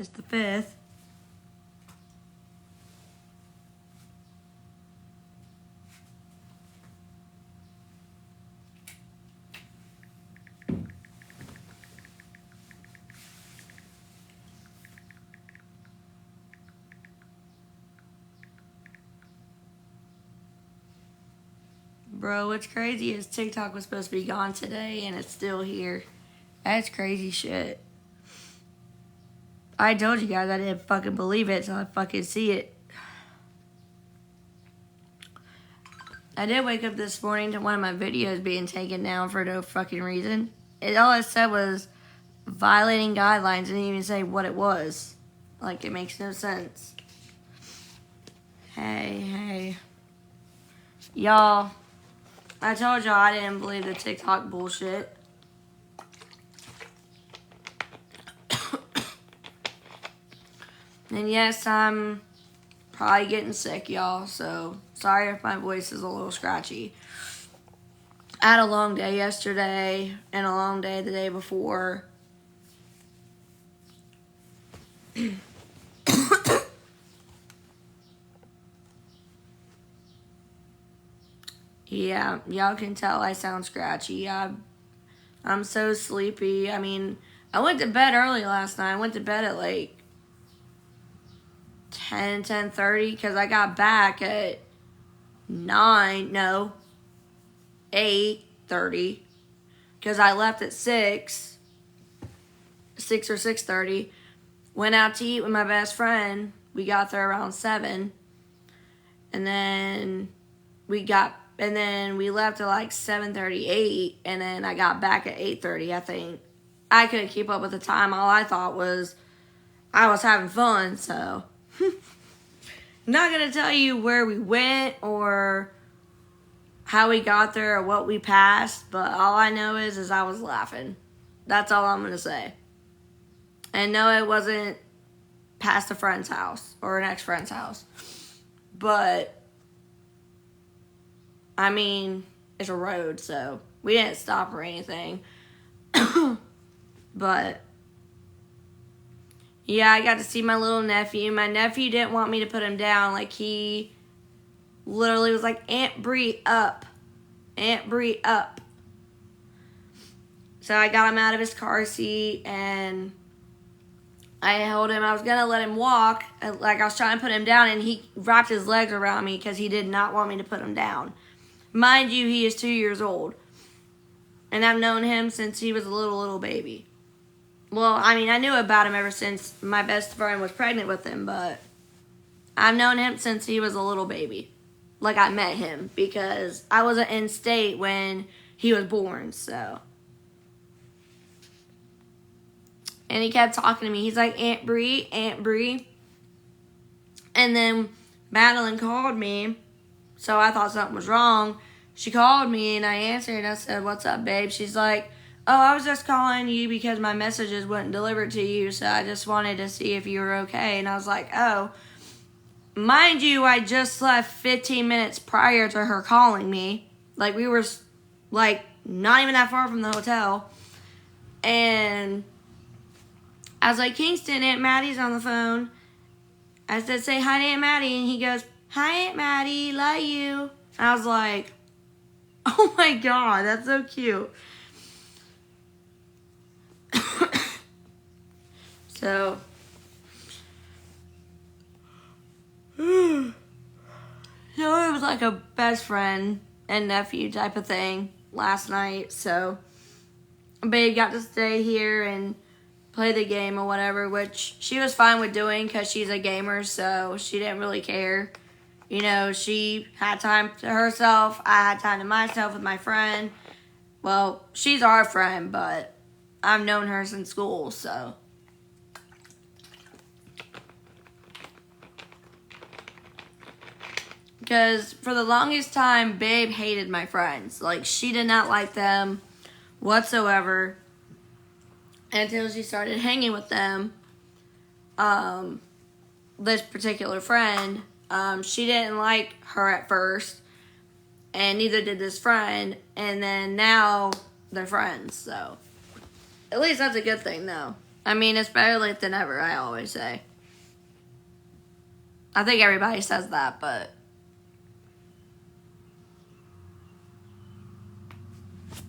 August the 5th. Bro, what's crazy is TikTok was supposed to be gone today and it's still here. That's crazy shit. I told you guys I didn't fucking believe it till I fucking see it. I did wake up this morning to one of my videos being taken down for no fucking reason. All it said was violating guidelines. It didn't even say what it was. Like, it makes no sense. Hey. Y'all, I told y'all I didn't believe the TikTok bullshit. And yes, I'm probably getting sick, y'all. So, sorry if my voice is a little scratchy. I had a long day yesterday and a long day the day before. Yeah, y'all can tell I sound scratchy. I'm so sleepy. I mean, I went to bed early last night. I went to bed at like 10:30 because I got back at 8:30 because I left at 6 or 6:30. Went out to eat with my best friend. We got there around 7. And then we left at like 7:38, and then I got back at 8:30, I think. I couldn't keep up with the time. All I thought was I was having fun, so. Not going to tell you where we went or how we got there or what we passed, but all I know is I was laughing. That's all I'm going to say. And no, it wasn't past a friend's house or an ex-friend's house. But, I mean, it's a road, so we didn't stop or anything. But, yeah, I got to see my little nephew. My nephew didn't want me to put him down. Like, he literally was like, Aunt Bree, up. Aunt Bree, up. So I got him out of his car seat, and I held him. I was going to let him walk. Like, I was trying to put him down, and he wrapped his legs around me because he did not want me to put him down. Mind you, he is 2 years old. And I've known him since he was a little baby. Well, I mean, I knew about him ever since my best friend was pregnant with him, but I've known him since he was a little baby. Like, I met him because I wasn't in state when he was born, so. And he kept talking to me. He's like, Aunt Bree, Aunt Bree. And then Madeline called me, so I thought something was wrong. She called me, and I answered, and I said, what's up, babe? She's like, oh, I was just calling you because my messages weren't delivered to you, so I just wanted to see if you were okay. And I was like, oh. Mind you, I just left 15 minutes prior to her calling me. Like, we were, like, not even that far from the hotel. And I was like, Kingston, Aunt Maddie's on the phone. I said, say hi to Aunt Maddie. And he goes, hi, Aunt Maddie, love you. I was like, oh my God, that's so cute. So, it was like a best friend and nephew type of thing last night. So, babe got to stay here and play the game or whatever, which she was fine with doing because she's a gamer, so she didn't really care. You know, she had time to herself. I had time to myself with my friend. Well, she's our friend, but I've known her since school, so. Because for the longest time, babe hated my friends. Like, she did not like them whatsoever until she started hanging with them. This particular friend, she didn't like her at first, and neither did this friend, and then now they're friends, so. At least that's a good thing, though. I mean, it's better late than never, I always say. I think everybody says that, but...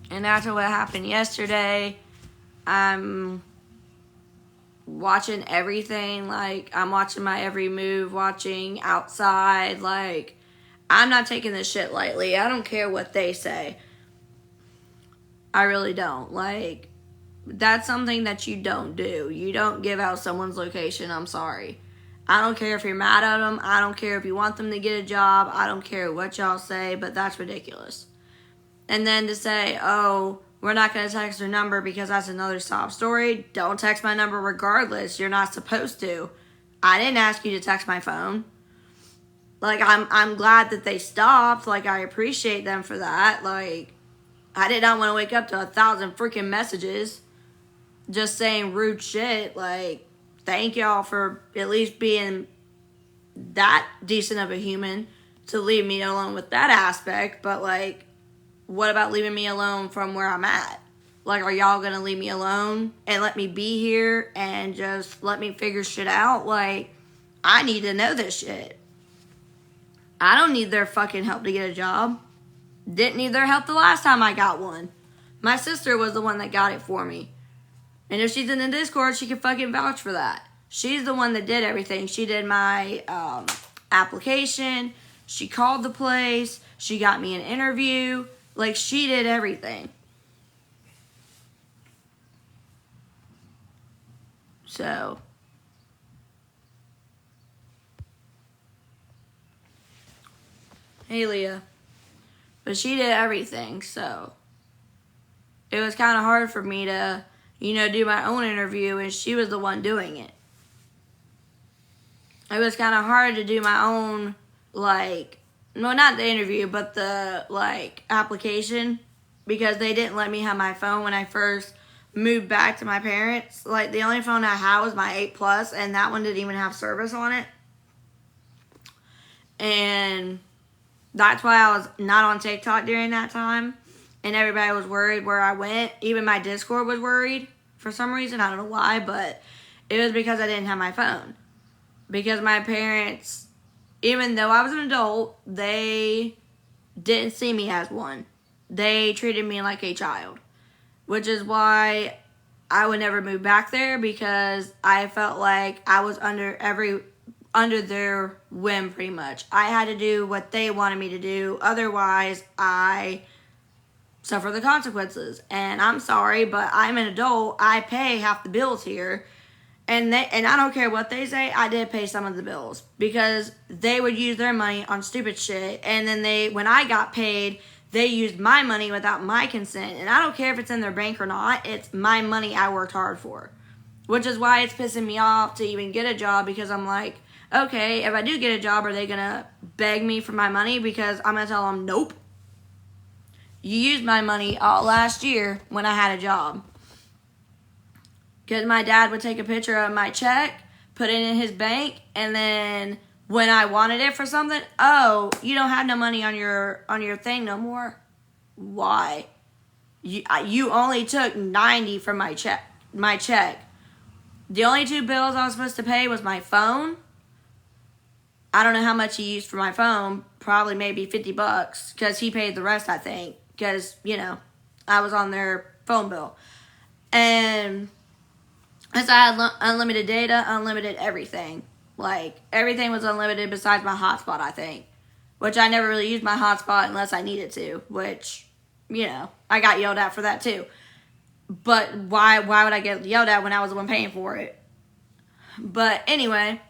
And after what happened yesterday, I'm watching everything. Like, I'm watching my every move, watching outside. Like, I'm not taking this shit lightly. I don't care what they say. I really don't. Like, that's something that you don't do. You don't give out someone's location. I'm sorry. I don't care if you're mad at them. I don't care if you want them to get a job. I don't care what y'all say, but that's ridiculous. And then to say, oh, we're not going to text her number because that's another sob story. Don't text my number regardless. You're not supposed to. I didn't ask you to text my phone. Like, I'm glad that they stopped. Like, I appreciate them for that. Like, I did not want to wake up to 1,000 freaking messages just saying rude shit. Like, thank y'all for at least being that decent of a human to leave me alone with that aspect. But, like, what about leaving me alone from where I'm at? Like, are y'all gonna leave me alone and let me be here and just let me figure shit out? Like, I need to know this shit. I don't need their fucking help to get a job. Didn't need their help the last time I got one. My sister was the one that got it for me. And if she's in the Discord, she can fucking vouch for that. She's the one that did everything. She did my application. She called the place. She got me an interview. Like, she did everything. So. Hey, Leah. But she did everything, so. It was kind of hard for me to, do my own interview, and she was the one doing it. It was kind of hard to do my own, no, not the interview, but the, application, because they didn't let me have my phone when I first moved back to my parents. Like, the only phone I had was my 8 Plus, and that one didn't even have service on it. And that's why I was not on TikTok during that time, and everybody was worried where I went. Even my Discord was worried for some reason. I don't know why, but it was because I didn't have my phone. Because my parents... Even though I was an adult, they didn't see me as one. They treated me like a child. Which is why I would never move back there, because I felt like I was under their whim pretty much. I had to do what they wanted me to do. Otherwise, I suffer the consequences. And I'm sorry, but I'm an adult. I pay half the bills here. And I don't care what they say, I did pay some of the bills. Because they would use their money on stupid shit. And then when I got paid, they used my money without my consent. And I don't care if it's in their bank or not. It's my money I worked hard for. Which is why it's pissing me off to even get a job. Because I'm like, okay, if I do get a job, are they going to beg me for my money? Because I'm going to tell them, nope. You used my money all last year when I had a job. Because my dad would take a picture of my check, put it in his bank, and then when I wanted it for something, oh, you don't have no money on your thing no more. Why? You only took $90 from my check. The only 2 bills I was supposed to pay was my phone. I don't know how much he used for my phone. Probably maybe $50, because he paid the rest, I think. Because, I was on their phone bill. And... so I had unlimited data, unlimited everything. Like, everything was unlimited besides my hotspot, I think. Which I never really used my hotspot unless I needed to. Which, I got yelled at for that too. But why would I get yelled at when I was the one paying for it? But anyway.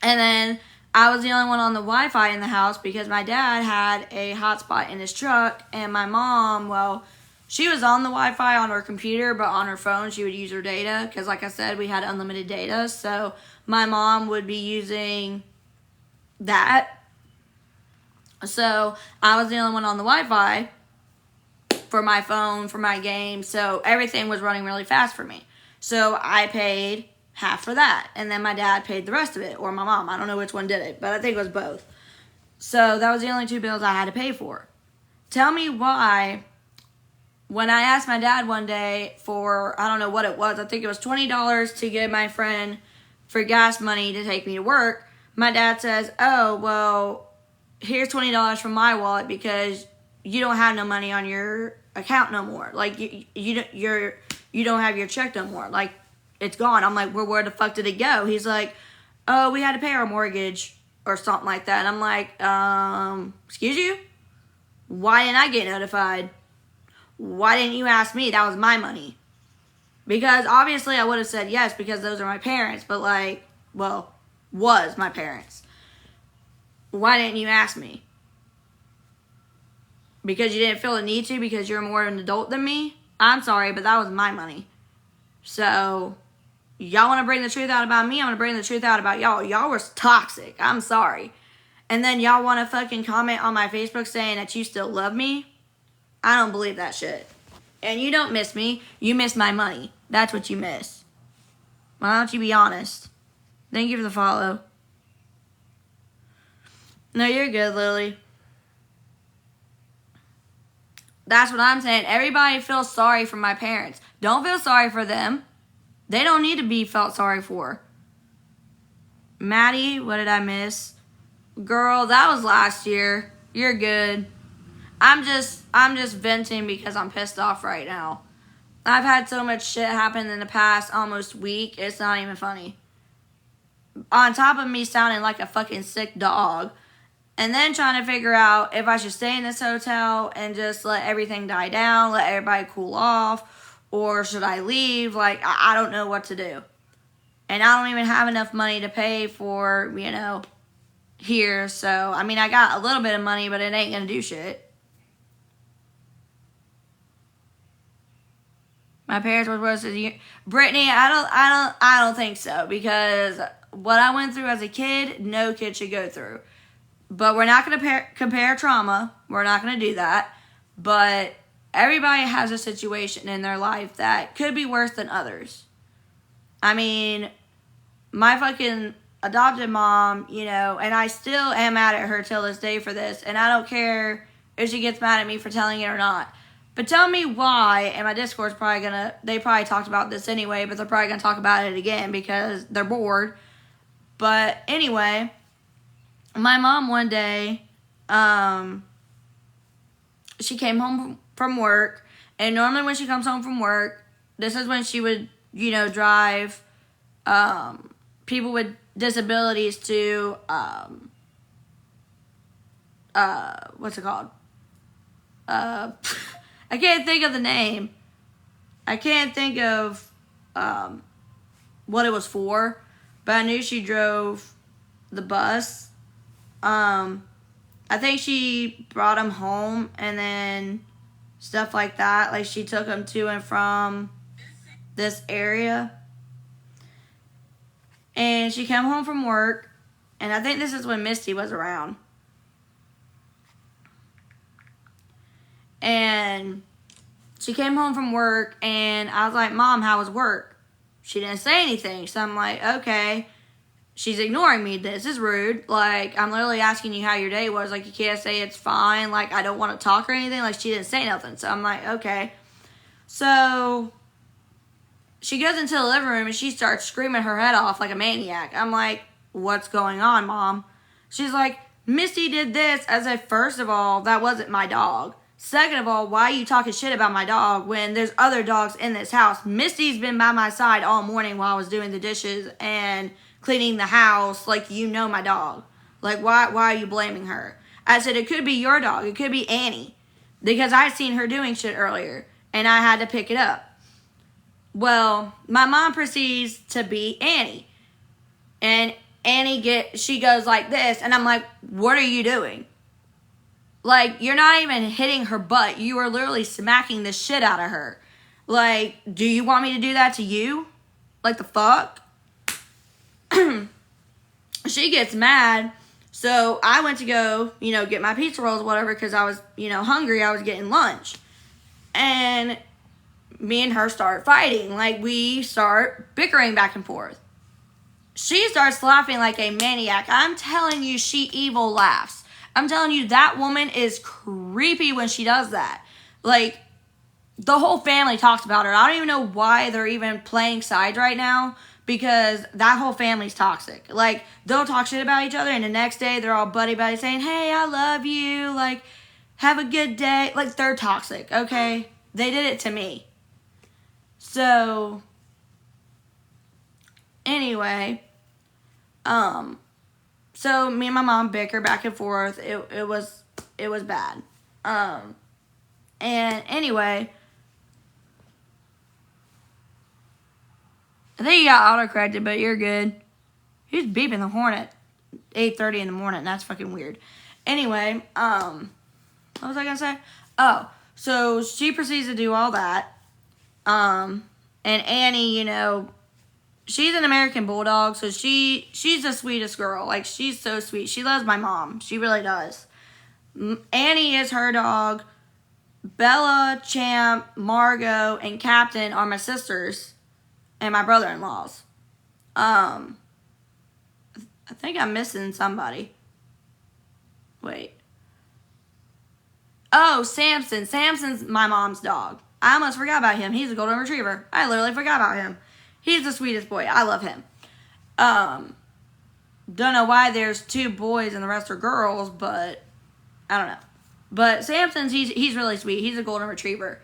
And then I was the only one on the Wi-Fi in the house because my dad had a hotspot in his truck. And my mom, well... she was on the Wi-Fi on her computer, but on her phone, she would use her data. Because, like I said, we had unlimited data. So, my mom would be using that. So, I was the only one on the Wi-Fi for my phone, for my game. So, everything was running really fast for me. So, I paid half for that. And then my dad paid the rest of it. Or my mom. I don't know which one did it. But I think it was both. So, that was the only 2 bills I had to pay for. Tell me why... when I asked my dad one day for, I don't know what it was, I think it was $20 to give my friend for gas money to take me to work, my dad says, oh, well, here's $20 from my wallet because you don't have no money on your account no more. Like, you don't have your check no more. Like, it's gone. I'm like, well, where the fuck did it go? He's like, oh, we had to pay our mortgage or something like that. And I'm like, excuse you? Why didn't I get notified? Why didn't you ask me? That was my money. Because obviously I would have said yes because those are my parents. But like, well, was my parents. Why didn't you ask me? Because you didn't feel the need to because you're more of an adult than me? I'm sorry, but that was my money. So, y'all want to bring the truth out about me? I'm going to bring the truth out about y'all. Y'all were toxic. I'm sorry. And then y'all want to fucking comment on my Facebook saying that you still love me? I don't believe that shit. And you don't miss me. You miss my money. That's what you miss. Why don't you be honest? Thank you for the follow. No, you're good, Lily. That's what I'm saying. Everybody feels sorry for my parents. Don't feel sorry for them. They don't need to be felt sorry for. Maddie, what did I miss? Girl, that was last year. You're good. I'm just venting because I'm pissed off right now. I've had so much shit happen in the past almost week. It's not even funny. On top of me sounding like a fucking sick dog. And then trying to figure out if I should stay in this hotel and just let everything die down, let everybody cool off, or should I leave? Like, I don't know what to do. And I don't even have enough money to pay for, here. So, I mean, I got a little bit of money, but it ain't gonna do shit. My parents were supposed to... Brittany, I don't think so. Because what I went through as a kid, no kid should go through. But we're not going to compare trauma. We're not going to do that. But everybody has a situation in their life that could be worse than others. I mean, my fucking adopted mom, and I still am mad at her till this day for this. And I don't care if she gets mad at me for telling it or not. But tell me why, and my Discord's probably going to... They probably talked about this anyway, but they're probably going to talk about it again because they're bored. But anyway... My mom one day, she came home from work, and normally when she comes home from work, this is when she would, drive people with disabilities to, what's it called? I can't think of the name. I can't think of what it was for, but I knew she drove the bus. I think she brought him home and then stuff like that. Like, she took him to and from this area. And she came home from work. And I think this is when Misty was around. And she came home from work. And I was like, Mom, how was work? She didn't say anything. So I'm like, okay. She's ignoring me. This is rude. Like, I'm literally asking you how your day was. Like, you can't say it's fine. Like, I don't want to talk or anything. Like, she didn't say nothing. So I'm like, okay. So she goes into the living room and she starts screaming her head off like a maniac. I'm like, what's going on, Mom? She's like, Misty did this. As if, first of all, that wasn't my dog. Second of all, why are you talking shit about my dog when there's other dogs in this house? Misty's been by my side all morning while I was doing the dishes and cleaning the house. Like, my dog. Like, why are you blaming her? I said, it could be your dog. It could be Annie. Because I seen her doing shit earlier. And I had to pick it up. Well, my mom proceeds to beat Annie. And she goes like this. And I'm like, what are you doing? Like, you're not even hitting her butt. You are literally smacking the shit out of her. Like, do you want me to do that to you? Like, the fuck? She gets mad. So I went to go, get my pizza rolls, whatever, because I was, hungry. I was getting lunch. And me and her start fighting. Like, we start bickering back and forth. She starts laughing like a maniac. I'm telling you, she evil laughs. I'm telling you, that woman is creepy when she does that. Like, the whole family talks about her. I don't even know why they're even playing sides right now, because that whole family's toxic. Like, they'll talk shit about each other, and the next day they're all buddy-buddy saying, hey, I love you, like, have a good day. Like, they're toxic, okay? They did it to me. So, anyway, so me and my mom bicker back and forth. It was bad. And anyway, I think you got autocorrected, but you're good. He's beeping the horn at 8:30 in the morning. That's fucking weird. Anyway, what was I gonna say? Oh, so she proceeds to do all that. And Annie, you know, she's an American Bulldog, so she's the sweetest girl. Like, she's so sweet. She loves my mom. She really does. Annie is her dog. Bella, Champ, Margot, and Captain are my sisters and my brother-in-laws. I think I'm missing somebody. Wait. Oh, Samson. Samson's my mom's dog. I almost forgot about him. He's a golden retriever. I literally forgot about him. He's the sweetest boy. I love him. Don't know why there's 2 boys and the rest are girls, but I don't know. But Samson's, he's really sweet. He's a golden retriever.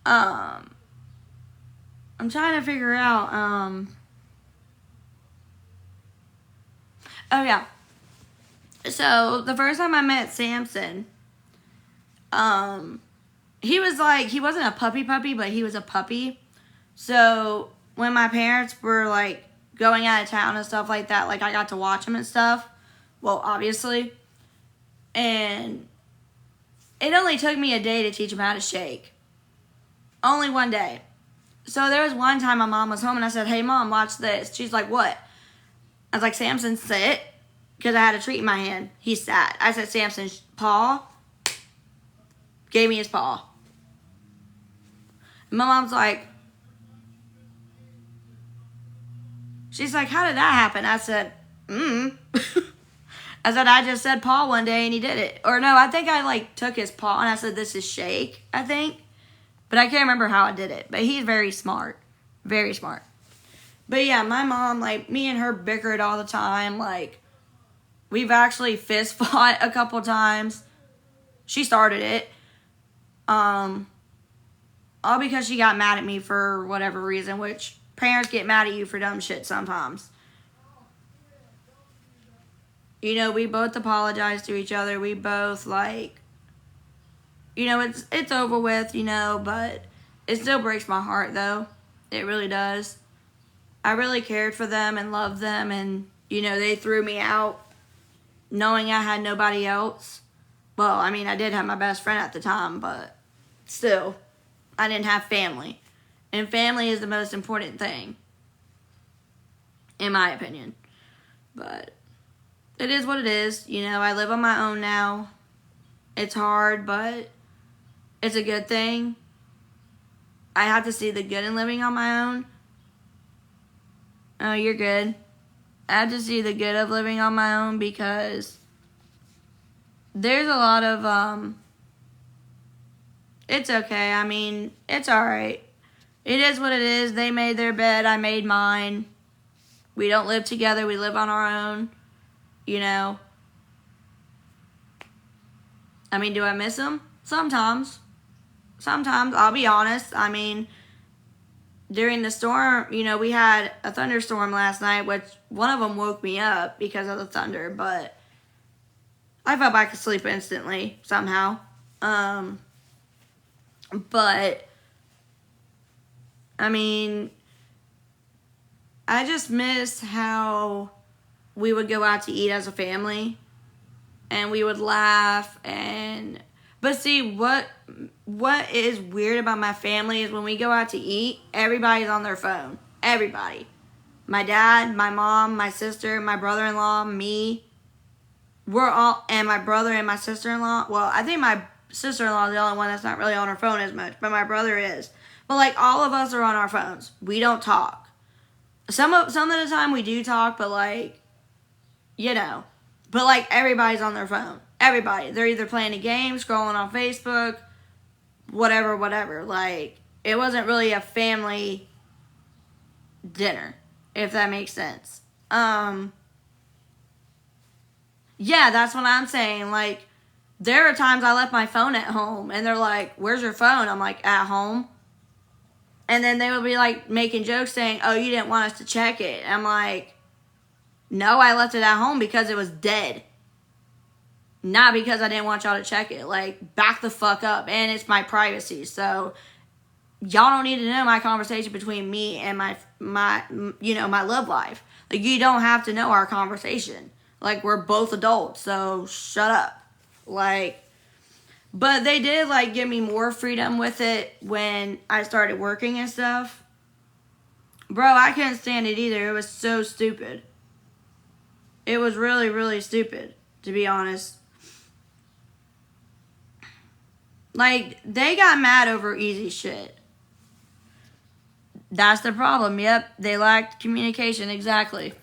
I'm trying to figure out, oh yeah. So, the first time I met Samson, he was like, he wasn't a puppy, but he was a puppy. So, when my parents were, like, going out of town and stuff like that, like, I got to watch him and stuff. Well, obviously. And it only took me a day to teach him how to shake. Only one day. So, there was one time my mom was home and I said, hey, Mom, watch this. She's like, what? I was like, Samson, sit. Because I had a treat in my hand. He sat. I said, Samson's paw. Gave me his paw. And my mom's like, she's like, how did that happen? I said, I said, I just said paw one day and he did it. Or no, I think I like took his paw and I said, this is shake, I think. But I can't remember how I did it. But he's very smart. Very smart. But yeah, my mom, like, me and her bickered all the time. Like, we've actually fist fought a couple times. She started it. All because she got mad at me for whatever reason, which parents get mad at you for dumb shit sometimes. You know, we both apologize to each other. We both, like, you know, it's over with, you know, but it still breaks my heart, though. It really does. I really cared for them and loved them, and, you know, they threw me out knowing I had nobody else. Well, I mean, I did have my best friend at the time, but still, I didn't have family. And family is the most important thing, in my opinion. But it is what it is. You know, I live on my own now. It's hard, but it's a good thing. I have to see the good in living on my own. Oh, you're good. I have to see the good of living on my own because there's a lot of, it's okay. I mean, it's alright. It is what it is. They made their bed. I made mine. We don't live together. We live on our own. You know. I mean, do I miss them? Sometimes. Sometimes. I'll be honest. I mean, during the storm, you know, we had a thunderstorm last night, which one of them woke me up because of the thunder, but I fell back asleep instantly, somehow. But, I mean, I just miss how we would go out to eat as a family, and we would laugh, but see, what is weird about my family is when we go out to eat, everybody's on their phone. Everybody. My dad, my mom, my sister, my brother-in-law, me. We're all, and my brother and my sister-in-law. Well, I think my sister-in-law is the only one that's not really on her phone as much, but my brother is. But, like, all of us are on our phones. We don't talk. Some of the time we do talk, but, like, you know. But, like, everybody's on their phone. Everybody. They're either playing a game, scrolling on Facebook, whatever. Like, it wasn't really a family dinner, if that makes sense. Yeah, that's what I'm saying. Like, there are times I left my phone at home, and they're like, where's your phone? I'm like, at home. And then they would be like making jokes saying, oh, you didn't want us to check it. I'm like, no, I left it at home because it was dead. Not because I didn't want y'all to check it. Like, back the fuck up. And it's my privacy. So, y'all don't need to know my conversation between me and my love life. Like, you don't have to know our conversation. Like, we're both adults. So, shut up. Like, but they did, like, give me more freedom with it when I started working and stuff. Bro, I couldn't stand it either. It was so stupid. It was really, really stupid, to be honest. Like, they got mad over easy shit. That's the problem. Yep, they lacked communication, exactly.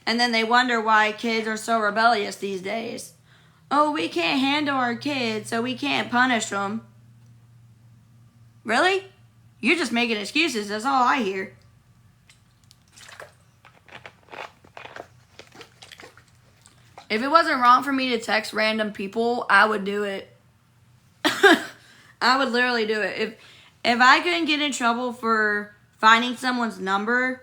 And then they wonder why kids are so rebellious these days. Oh, we can't handle our kids, so we can't punish them. Really? You're just making excuses. That's all I hear. If it wasn't wrong for me to text random people, I would do it. I would literally do it. If I couldn't get in trouble for finding someone's number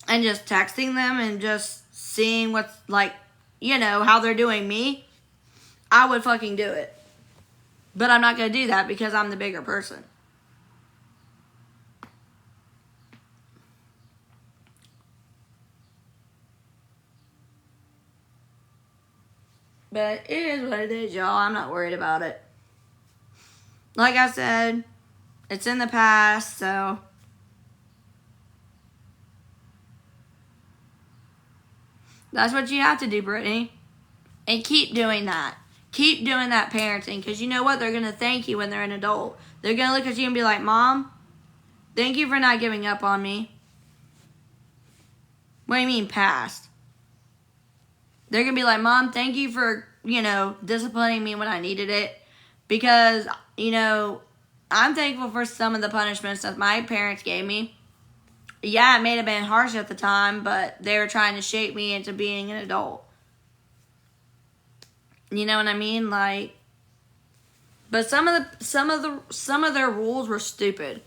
and just texting them and just seeing what's, like, how they're doing me, I would fucking do it. But I'm not going to do that because I'm the bigger person. But it is what it is, y'all. I'm not worried about it. Like I said, it's in the past, so that's what you have to do, Brittany. And keep doing that. Keep doing that parenting, because you know what? They're going to thank you when they're an adult. They're going to look at you and be like, Mom, thank you for not giving up on me. What do you mean past? They're going to be like, Mom, thank you for, disciplining me when I needed it. Because, I'm thankful for some of the punishments that my parents gave me. Yeah, it may have been harsh at the time, but they were trying to shape me into being an adult. You know what I mean? Like, but some of their rules were stupid.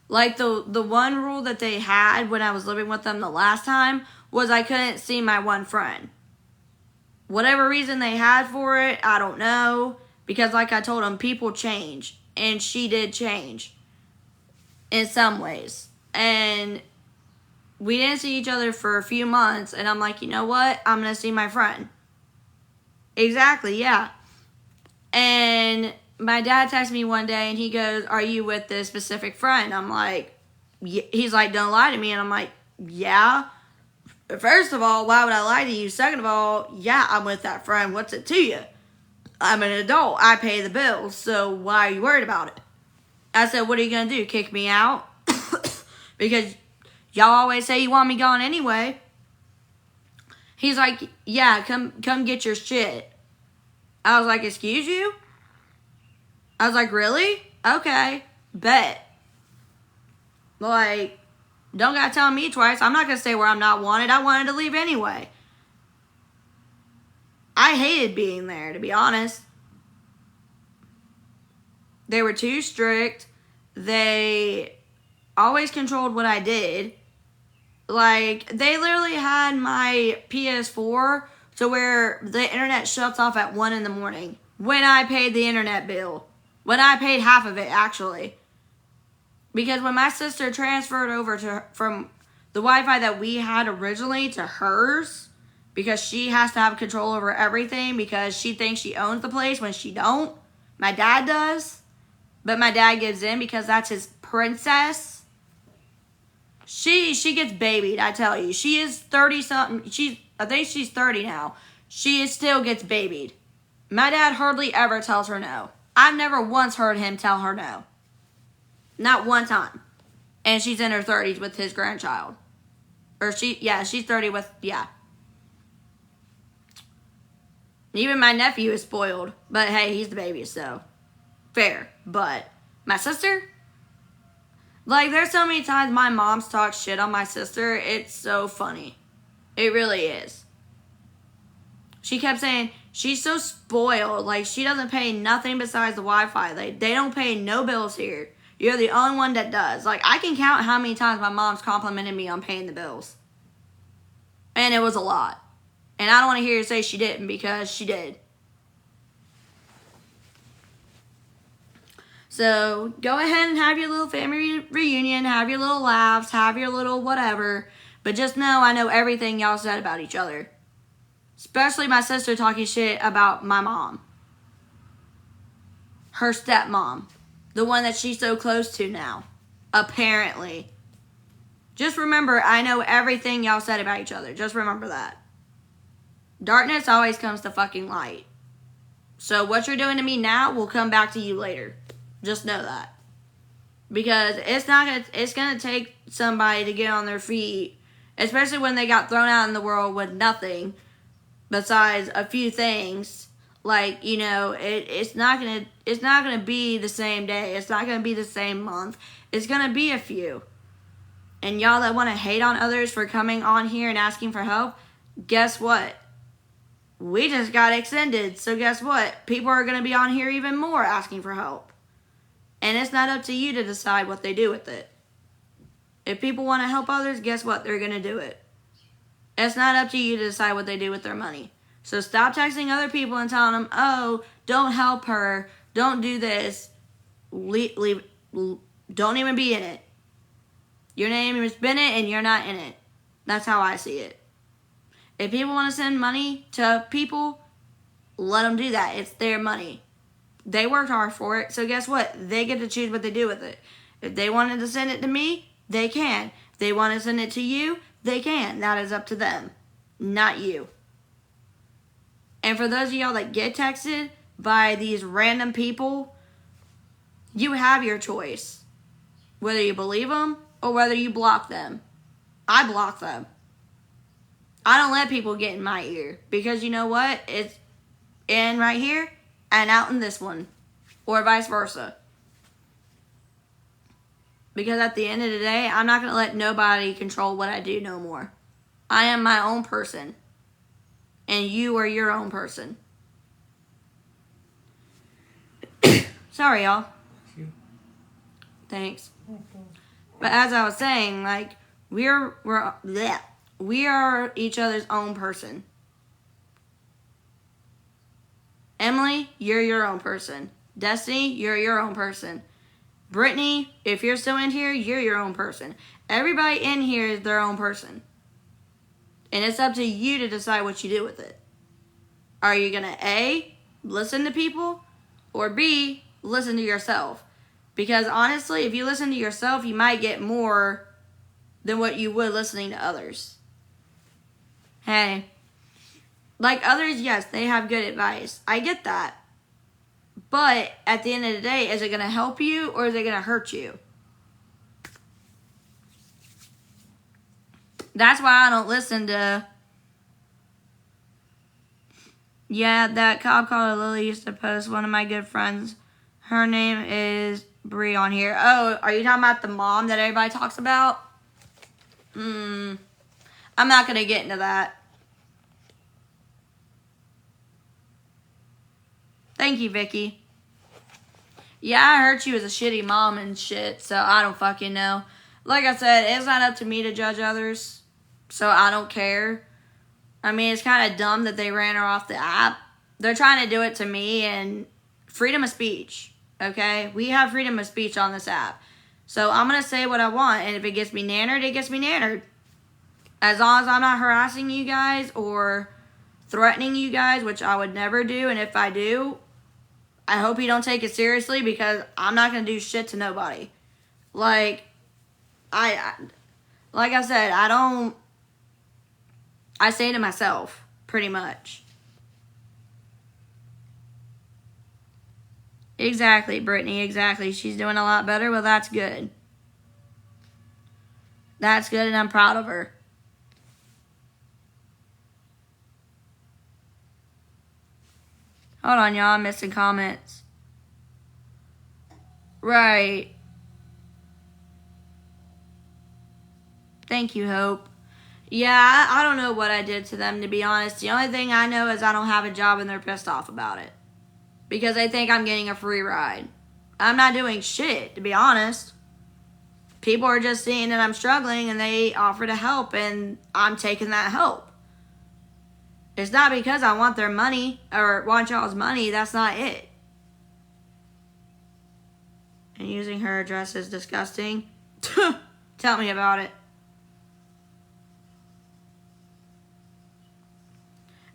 Like the one rule that they had when I was living with them the last time was I couldn't see my one friend. Whatever reason they had for it, I don't know. Because like I told them, people change. And she did change. In some ways. And we didn't see each other for a few months. And I'm like, you know what? I'm going to see my friend. Exactly, yeah. And my dad texted me one day and he goes, are you with this specific friend? I'm like, he's like, don't lie to me. And I'm like, yeah. First of all, why would I lie to you? Second of all, yeah, I'm with that friend. What's it to you? I'm an adult. I pay the bills. So why are you worried about it? I said, what are you going to do? Kick me out? Because y'all always say you want me gone anyway. He's like, yeah, come get your shit. I was like, excuse you? I was like, really? Okay, bet. Like, don't gotta tell me twice. I'm not gonna stay where I'm not wanted. I wanted to leave anyway. I hated being there, to be honest. They were too strict. They always controlled what I did. Like, they literally had my PS4 to where the internet shuts off at 1 in the morning. When I paid the internet bill. When I paid half of it, actually. Because when my sister transferred over from the Wi-Fi that we had originally to hers, because she has to have control over everything because she thinks she owns the place when she don't. My dad does. But my dad gives in because that's his princess. She gets babied, I tell you. She is 30-something. I think she's 30 now. She still gets babied. My dad hardly ever tells her no. I've never once heard him tell her no. Not one time. And she's in her 30s with his grandchild. She's 30 with, yeah. Even my nephew is spoiled. But hey, he's the baby, so fair. But my sister, like, there's so many times my mom's talked shit on my sister. It's so funny. It really is. She kept saying, she's so spoiled. Like, she doesn't pay nothing besides the Wi-Fi. Like, they don't pay no bills here. You're the only one that does. Like, I can count how many times my mom's complimented me on paying the bills. And it was a lot. And I don't want to hear her say she didn't, because she did. So, go ahead and have your little family reunion, have your little laughs, have your little whatever. But just know, I know everything y'all said about each other. Especially my sister talking shit about my mom. Her stepmom. The one that she's so close to now. Apparently. Just remember, I know everything y'all said about each other. Just remember that. Darkness always comes to fucking light. So what you're doing to me now will come back to you later. Just know that. Because it's gonna take somebody to get on their feet. Especially when they got thrown out in the world with nothing. Besides a few things. Like, you know, it's not gonna be the same day. It's not gonna be the same month. It's gonna be a few. And y'all that want to hate on others for coming on here and asking for help, guess what? We just got extended. So guess what? People are gonna be on here even more asking for help. And it's not up to you to decide what they do with it. If people want to help others, guess what? They're gonna do it. It's not up to you to decide what they do with their money. So stop texting other people and telling them, oh, don't help her. Don't do this. Don't even be in it. Your name has been it and you're not in it. That's how I see it. If people want to send money to people, let them do that. It's their money. They worked hard for it. So guess what? They get to choose what they do with it. If they wanted to send it to me, they can. If they want to send it to you, they can. That is up to them, not you. And for those of y'all that get texted by these random people, you have your choice. Whether you believe them or whether you block them. I block them. I don't let people get in my ear. Because you know what? It's in right here and out in this one. Or vice versa. Because at the end of the day, I'm not going to let nobody control what I do no more. I am my own person. And you are your own person. Sorry, y'all. Thanks. But as I was saying, like, we are each other's own person. Emily, you're your own person. Destiny, you're your own person. Brittany, if you're still in here, you're your own person. Everybody in here is their own person. And it's up to you to decide what you do with it. Are you going to A, listen to people, or B, listen to yourself? Because honestly, if you listen to yourself, you might get more than what you would listening to others. Hey, like others, yes, they have good advice. I get that. But at the end of the day, is it going to help you or is it going to hurt you? That's why I don't listen to... Yeah, that cop called Lily used to post, one of my good friends. Her name is Bree on here. Oh, are you talking about the mom that everybody talks about? I'm not going to get into that. Thank you, Vicky. Yeah, I heard she was a shitty mom and shit, so I don't fucking know. Like I said, it's not up to me to judge others, so I don't care. I mean, it's kind of dumb that they ran her off the app. They're trying to do it to me, and freedom of speech, okay? We have freedom of speech on this app. So I'm going to say what I want, and if it gets me nannered, it gets me nannered. As long as I'm not harassing you guys or threatening you guys, which I would never do, and if I do, I hope you don't take it seriously because I'm not going to do shit to nobody. Like I said, I say to myself, pretty much. Exactly, Brittany, exactly. She's doing a lot better. Well, that's good. That's good, and I'm proud of her. Hold on, y'all. I'm missing comments. Right. Thank you, Hope. Yeah, I don't know what I did to them, to be honest. The only thing I know is I don't have a job and they're pissed off about it. Because they think I'm getting a free ride. I'm not doing shit, to be honest. People are just seeing that I'm struggling and they offer to help and I'm taking that help. It's not because I want their money or want y'all's money. That's not it. And using her address is disgusting. Tell me about it.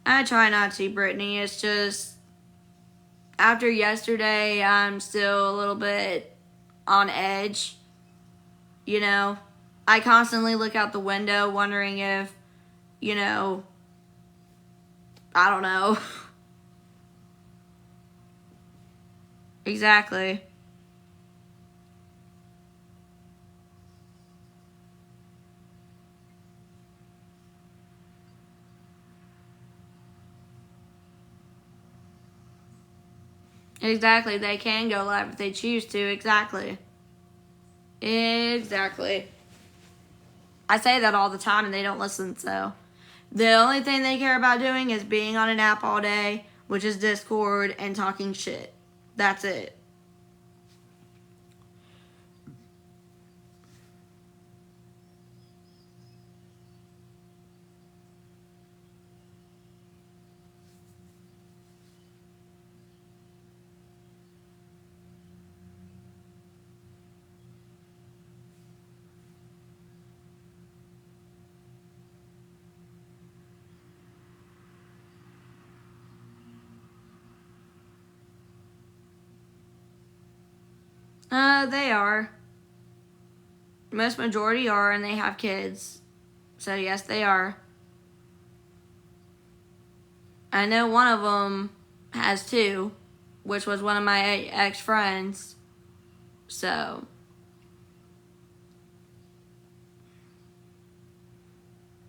I try not to, Brittany. It's just, after yesterday, I'm still a little bit on edge. You know, I constantly look out the window wondering if, you know, I don't know. Exactly. Exactly. They can go live if they choose to. Exactly. Exactly. I say that all the time and they don't listen, so. The only thing they care about doing is being on an app all day, which is Discord, and talking shit. That's it. They are. Most majority are, and they have kids. So, yes, they are. I know one of them has two, which was one of my ex-friends. So,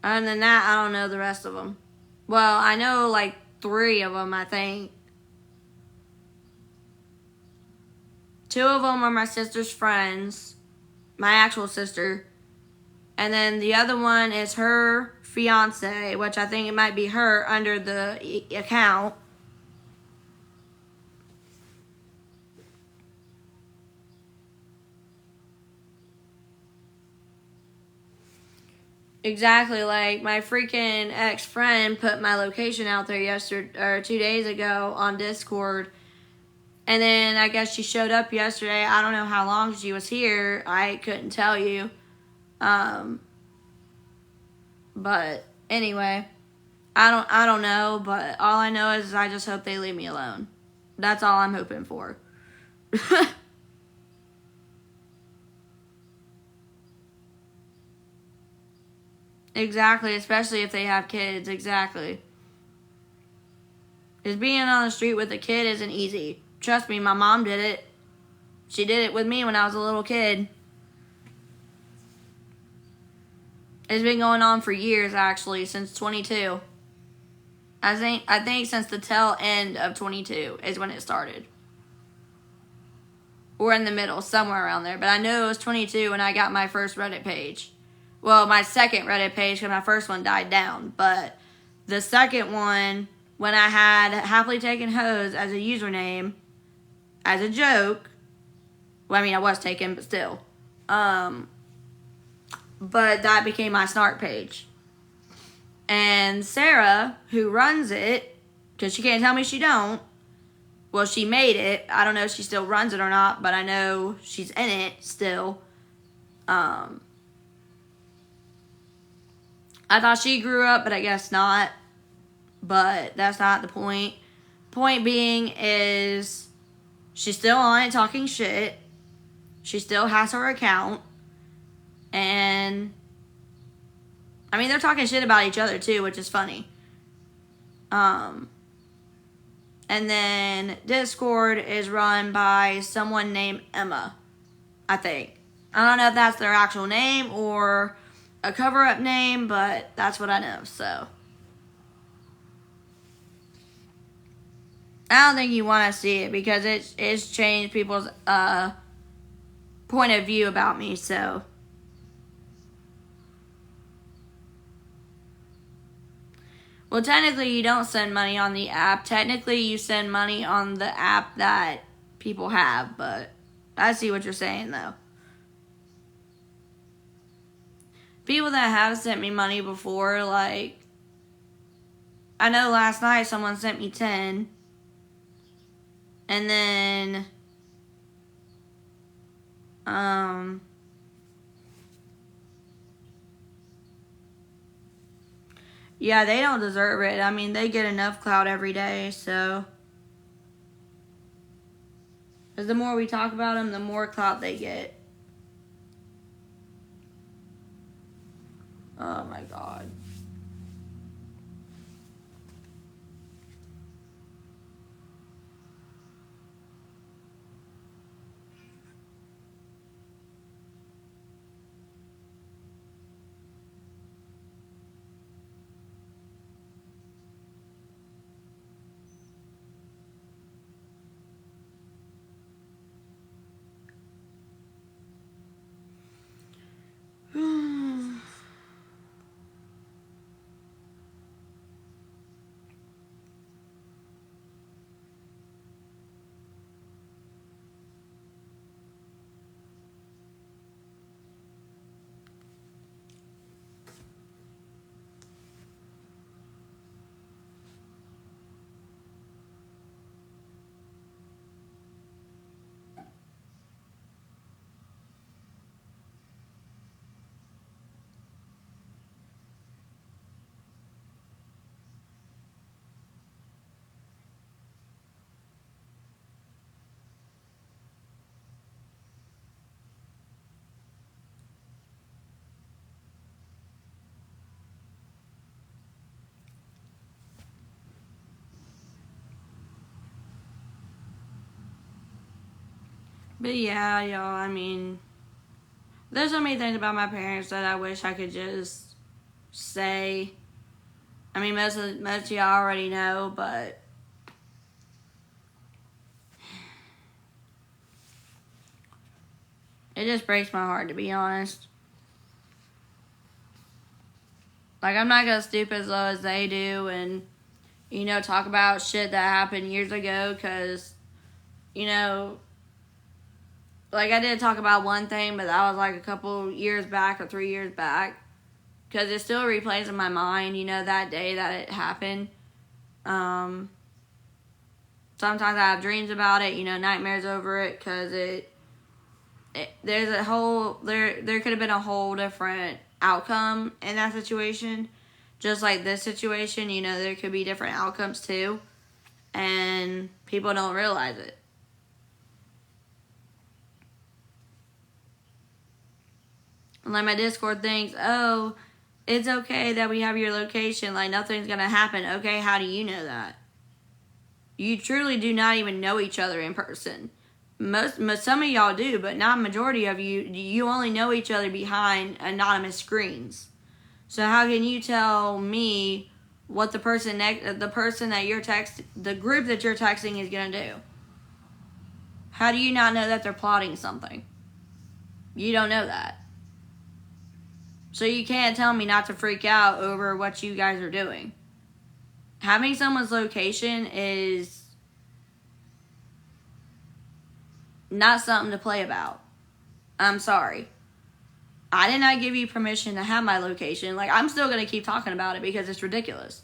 other than that, I don't know the rest of them. Well, I know like 3 of them, I think. 2 of them are my sister's friends, my actual sister. And then the other one is her fiance, which I think it might be her under the account. Exactly, like my freaking ex-friend put my location out there yesterday or 2 days ago on Discord. And then I guess she showed up yesterday. I don't know how long she was here. I couldn't tell you. But anyway, I don't know, but all I know is I just hope they leave me alone. That's all I'm hoping for. Exactly, especially if they have kids. Exactly. Because being on the street with a kid isn't easy. Trust me, my mom did it. She did it with me when I was a little kid. It's been going on for years, actually, since 22. I think since the tail end of 22 is when it started. Or in the middle, somewhere around there. But I know it was 22 when I got my first Reddit page. Well, my second Reddit page, because my first one died down. But the second one, when I had Happily Taken Hose as a username, as a joke. Well, I mean, I was taken, but still. But that became my Snark page. And Sarah, who runs it, because she can't tell me she don't. Well, she made it. I don't know if she still runs it or not, but I know she's in it still. I thought she grew up, but I guess not. But that's not the point. Point being is she's still on it talking shit. She still has her account. And I mean, they're talking shit about each other too, which is funny. And then Discord is run by someone named Emma, I think. I don't know if that's their actual name or a cover-up name, but that's what I know, so. I don't think you want to see it because it's changed people's point of view about me, so. Well, technically, you don't send money on the app. Technically, you send money on the app that people have, but I see what you're saying, though. People that have sent me money before, like, I know last night someone sent me 10, and then, yeah, they don't deserve it. I mean, they get enough clout every day, so. Because the more we talk about them, the more clout they get. Oh my God. But yeah, y'all, I mean, there's so many things about my parents that I wish I could just say. I mean, most of y'all already know, but it just breaks my heart, to be honest. Like, I'm not gonna stoop as low as they do and, you know, talk about shit that happened years ago, because, you know, like, I did talk about one thing, but that was like a couple years back or 3 years back. Because it still replays in my mind, you know, that day that it happened. Sometimes I have dreams about it, you know, nightmares over it, because there's a whole, there could have been a whole different outcome in that situation. Just like this situation, you know, there could be different outcomes too. And people don't realize it. Like, my Discord thinks, oh, it's okay that we have your location. Like, nothing's going to happen. Okay, how do you know that? You truly do not even know each other in person. Some of y'all do, but not a majority of you. You only know each other behind anonymous screens. So how can you tell me what the person that you're the group that you're texting is going to do? How do you not know that they're plotting something? You don't know that. So you can't tell me not to freak out over what you guys are doing. Having someone's location is not something to play about. I'm sorry. I did not give you permission to have my location. Like, I'm still going to keep talking about it because it's ridiculous.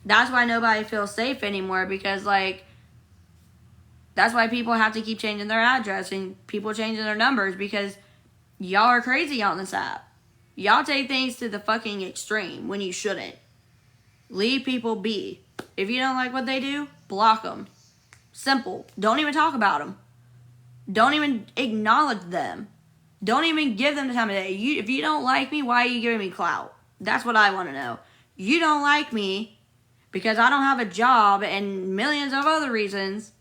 That's why nobody feels safe anymore, because, like, that's why people have to keep changing their address and people changing their numbers, because y'all are crazy on this app. Y'all take things to the fucking extreme when you shouldn't. Leave people be. If you don't like what they do, block them. Simple. Don't even talk about them. Don't even acknowledge them. Don't even give them the time of day. If you don't like me, why are you giving me clout? That's what I want to know. You don't like me because I don't have a job and millions of other reasons,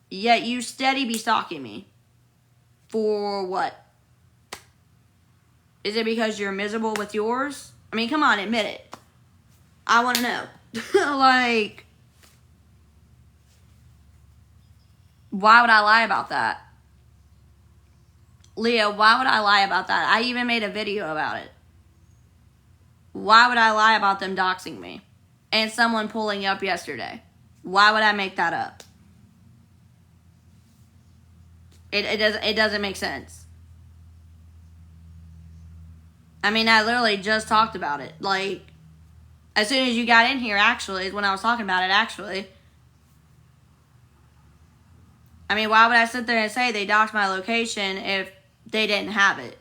yet you steady be stalking me. For what? Is it because you're miserable with yours? I mean, come on, admit it. I want to know. Like, why would I lie about that? Leah, why would I lie about that? I even made a video about it. Why would I lie about them doxing me? And someone pulling up yesterday. Why would I make that up? It doesn't make sense. I mean, I literally just talked about it. Like, as soon as you got in here, actually, is when I was talking about it, actually. I mean, why would I sit there and say they doxed my location if they didn't have it?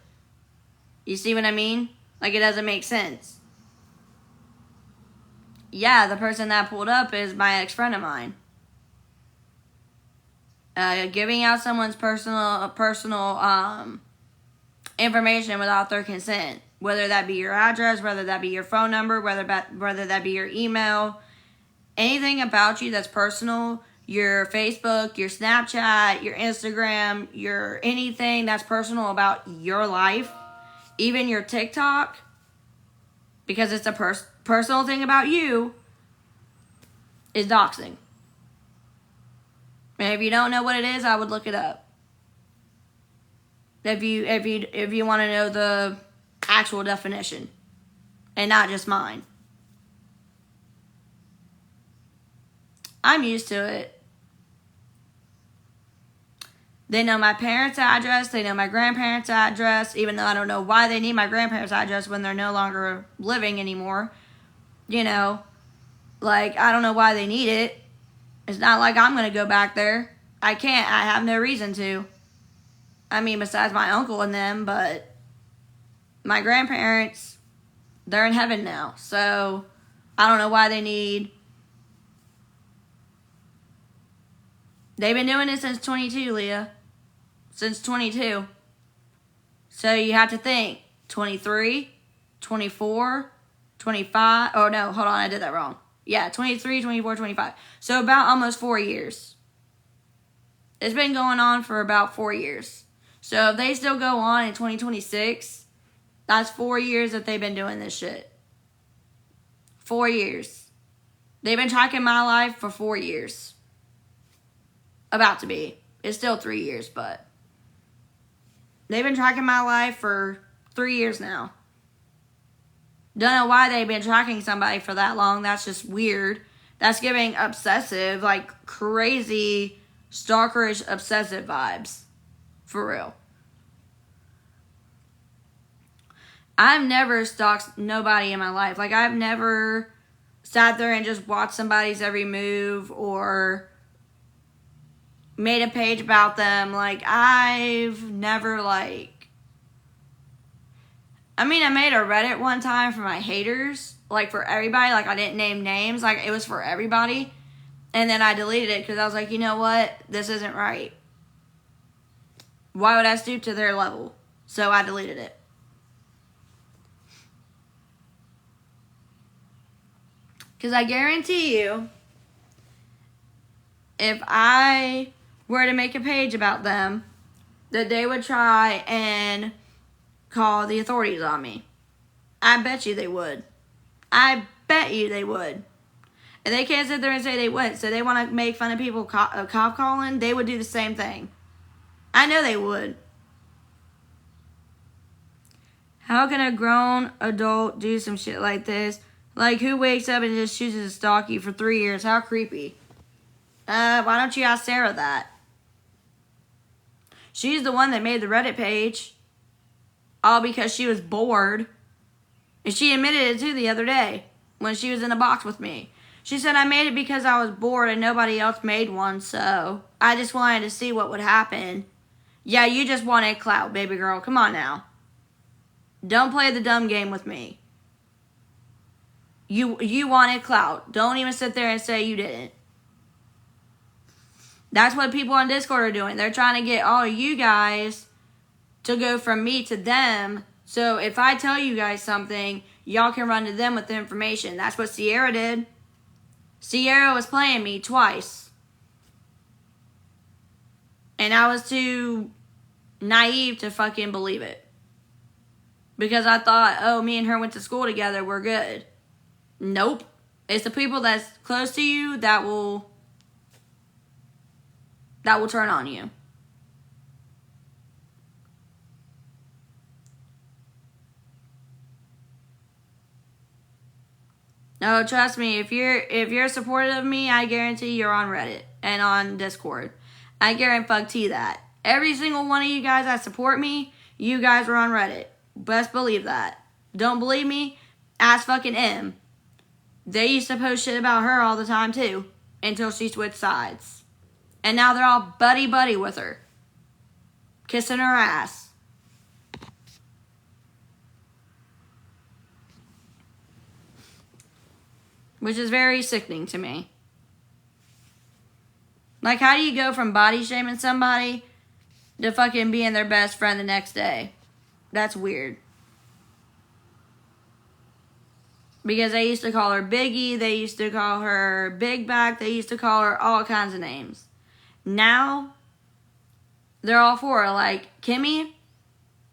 You see what I mean? Like, it doesn't make sense. Yeah, the person that pulled up is my ex-friend of mine. Giving out someone's personal information without their consent, whether that be your address, whether that be your phone number, whether that be your email, anything about you that's personal, your Facebook, your Snapchat, your Instagram, your anything that's personal about your life, even your TikTok, because it's a personal thing about you, is doxing. And if you don't know what it is, I would look it up. If you want to know the actual definition and not just mine. I'm used to it. They know my parents' address, they know my grandparents' address, even though I don't know why they need my grandparents' address when they're no longer living anymore. You know, like, I don't know why they need it. It's not like I'm going to go back there. I can't. I have no reason to. I mean, besides my uncle and them, but my grandparents, they're in heaven now. So, I don't know why they need. They've been doing it since 22, Leah. Since 22. So, you have to think. 23, 24, 25. Oh, no. Hold on. I did that wrong. Yeah, 23, 24, 25. So about almost 4 years. It's been going on for about 4 years. So if they still go on in 2026, that's 4 years that they've been doing this shit. 4 years. They've been tracking my life for 4 years. About to be. It's still 3 years, but they've been tracking my life for 3 years now. Don't know why they've been tracking somebody for that long. That's just weird. That's giving obsessive, like crazy, stalkerish, obsessive vibes. For real. I've never stalked nobody in my life. Like, I've never sat there and just watched somebody's every move or made a page about them. Like, I've never, like... I mean, I made a Reddit one time for my haters, like for everybody. Like, I didn't name names, like it was for everybody. And then I deleted it because I was like, you know what? This isn't right. Why would I stoop to their level? So I deleted it. Because I guarantee you, if I were to make a page about them, that they would try and call the authorities on me. I bet you they would. I bet you they would. And they can't sit there and say they wouldn't. So they want to make fun of people cop calling. They would do the same thing. I know they would. How can a grown adult do some shit like this? Like, who wakes up and just chooses to stalk you for 3 years? How creepy. Why don't you ask Sarah that? She's the one that made the Reddit page. All because she was bored. And she admitted it too the other day when she was in a box with me. She said, I made it because I was bored and nobody else made one, so I just wanted to see what would happen. Yeah, you just wanted clout, baby girl. Come on now. Don't play the dumb game with me. You wanted clout. Don't even sit there and say you didn't. That's what people on Discord are doing. They're trying to get all of you guys to go from me to them. So if I tell you guys something, y'all can run to them with the information. That's what Sierra did. Sierra was playing me twice. And I was too naive to fucking believe it. Because I thought, oh, me and her went to school together, we're good. Nope. It's the people that's close to you that will turn on you. No, trust me. If you're supportive of me, I guarantee you're on Reddit and on Discord. I guarantee that. Every single one of you guys that support me, you guys are on Reddit. Best believe that. Don't believe me? Ask fucking M. They used to post shit about her all the time too, until she switched sides. And now they're all buddy-buddy with her. Kissing her ass. Which is very sickening to me. Like, how do you go from body shaming somebody to fucking being their best friend the next day? That's weird. Because they used to call her Biggie, they used to call her Big Back, they used to call her all kinds of names. Now, they're all for her. Like, Kimmy,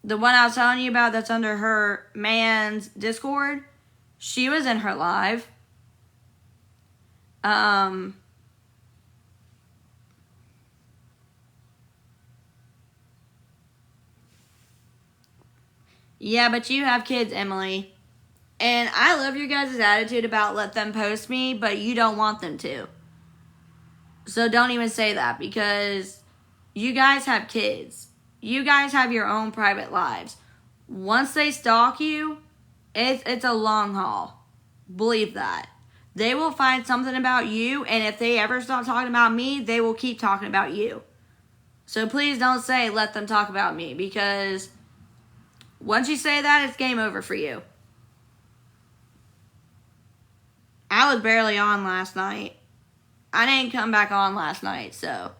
the one I was telling you about that's under her man's Discord, she was in her live. Yeah, but you have kids, Emily. And I love your guys' attitude about let them post me, but you don't want them to. So don't even say that, because you guys have kids. You guys have your own private lives. Once they stalk you, it's a long haul. Believe that. They will find something about you, and if they ever stop talking about me, they will keep talking about you. So please don't say let them talk about me, because once you say that, it's game over for you. I was barely on last night. I didn't come back on last night, so.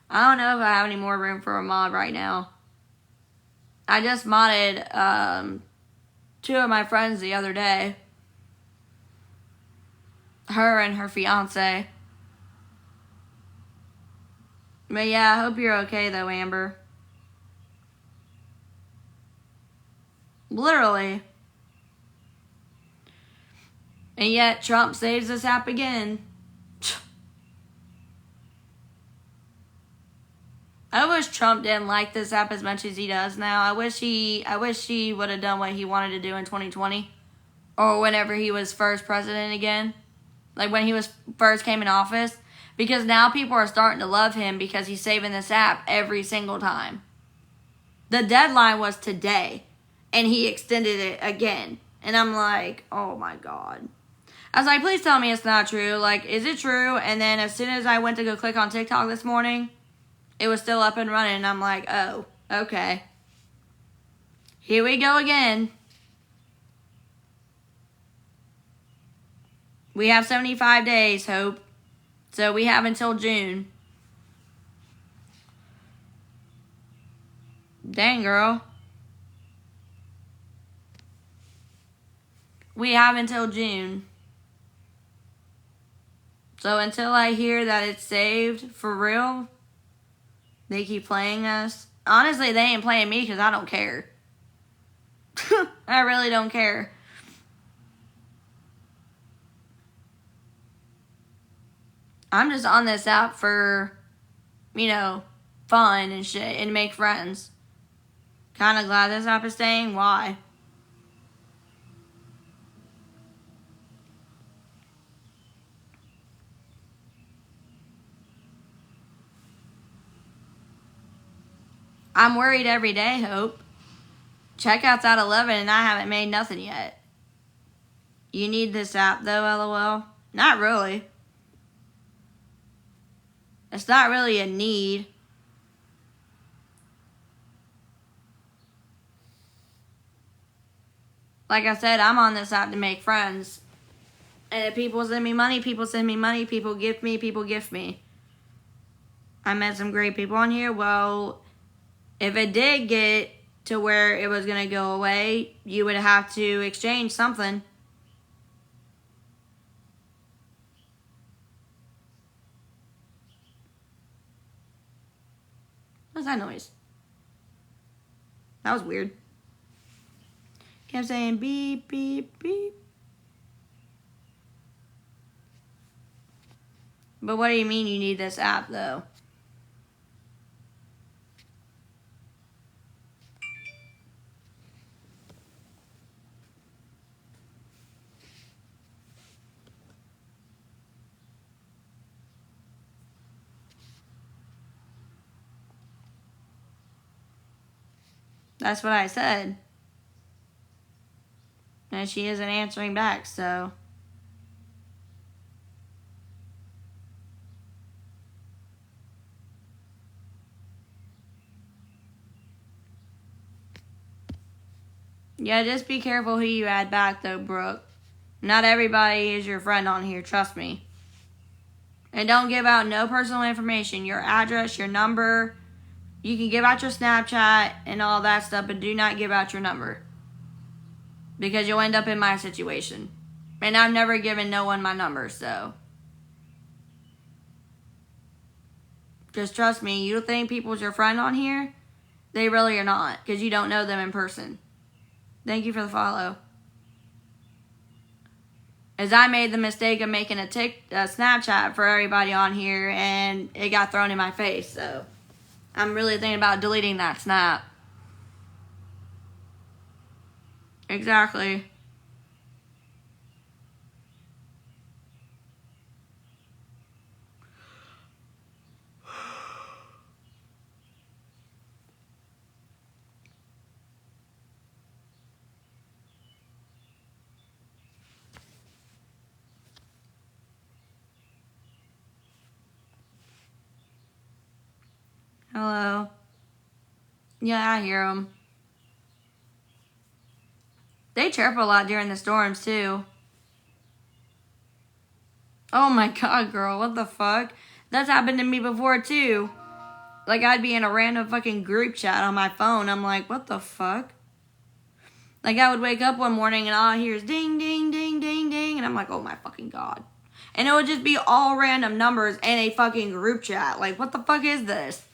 I don't know if I have any more room for a mod right now. I just modded 2 of my friends the other day. Her and her fiance. But yeah, I hope you're okay though, Amber. Literally. And yet Trump saves this app again. I wish Trump didn't like this app as much as he does now. I wish he would have done what he wanted to do in 2020. Or whenever he was first president again. Like when he was first came in office. Because now people are starting to love him because he's saving this app every single time. The deadline was today. And he extended it again. And I'm like, oh my God. I was like, please tell me it's not true. Like, is it true? And then as soon as I went to go click on TikTok this morning, it was still up and running. And I'm like, oh, okay. Here we go again. We have 75 days, Hope. So we have until June. Dang, girl. We have until June. So until I hear that it's saved for real, they keep playing us. Honestly, they ain't playing me because I don't care. I really don't care. I'm just on this app for, fun and shit and make friends. Kind of glad this app is staying. Why? I'm worried every day, Hope. Checkout's at 11 and I haven't made nothing yet. You need this app though, LOL? Not really. It's not really a need. Like I said, I'm on this app to make friends. And if people send me money, people send me money. People gift me, people gift me. I met some great people on here. Well, if it did get to where it was going to go away, you would have to exchange something. What's that noise? That was weird. Kept saying beep, beep, beep. But what do you mean you need this app, though? That's what I said. And she isn't answering back, so. Yeah, just be careful who you add back, though, Brooke. Not everybody is your friend on here, trust me. And don't give out no personal information. Your address, your number. You can give out your Snapchat and all that stuff, but do not give out your number. Because you'll end up in my situation. And I've never given no one my number, so. Just trust me, you think people's your friend on here? They really are not, because you don't know them in person. Thank you for the follow. As I made the mistake of making a Snapchat for everybody on here, and it got thrown in my face, so. I'm really thinking about deleting that snap. Exactly. Hello. Yeah, I hear them. They chirp a lot during the storms, too. Oh my god, girl, what the fuck? That's happened to me before, too. Like, I'd be in a random fucking group chat on my phone. I'm like, what the fuck? Like, I would wake up one morning and all I hear is ding, ding, ding, ding, ding. And I'm like, oh my fucking god. And it would just be all random numbers in a fucking group chat. Like, what the fuck is this?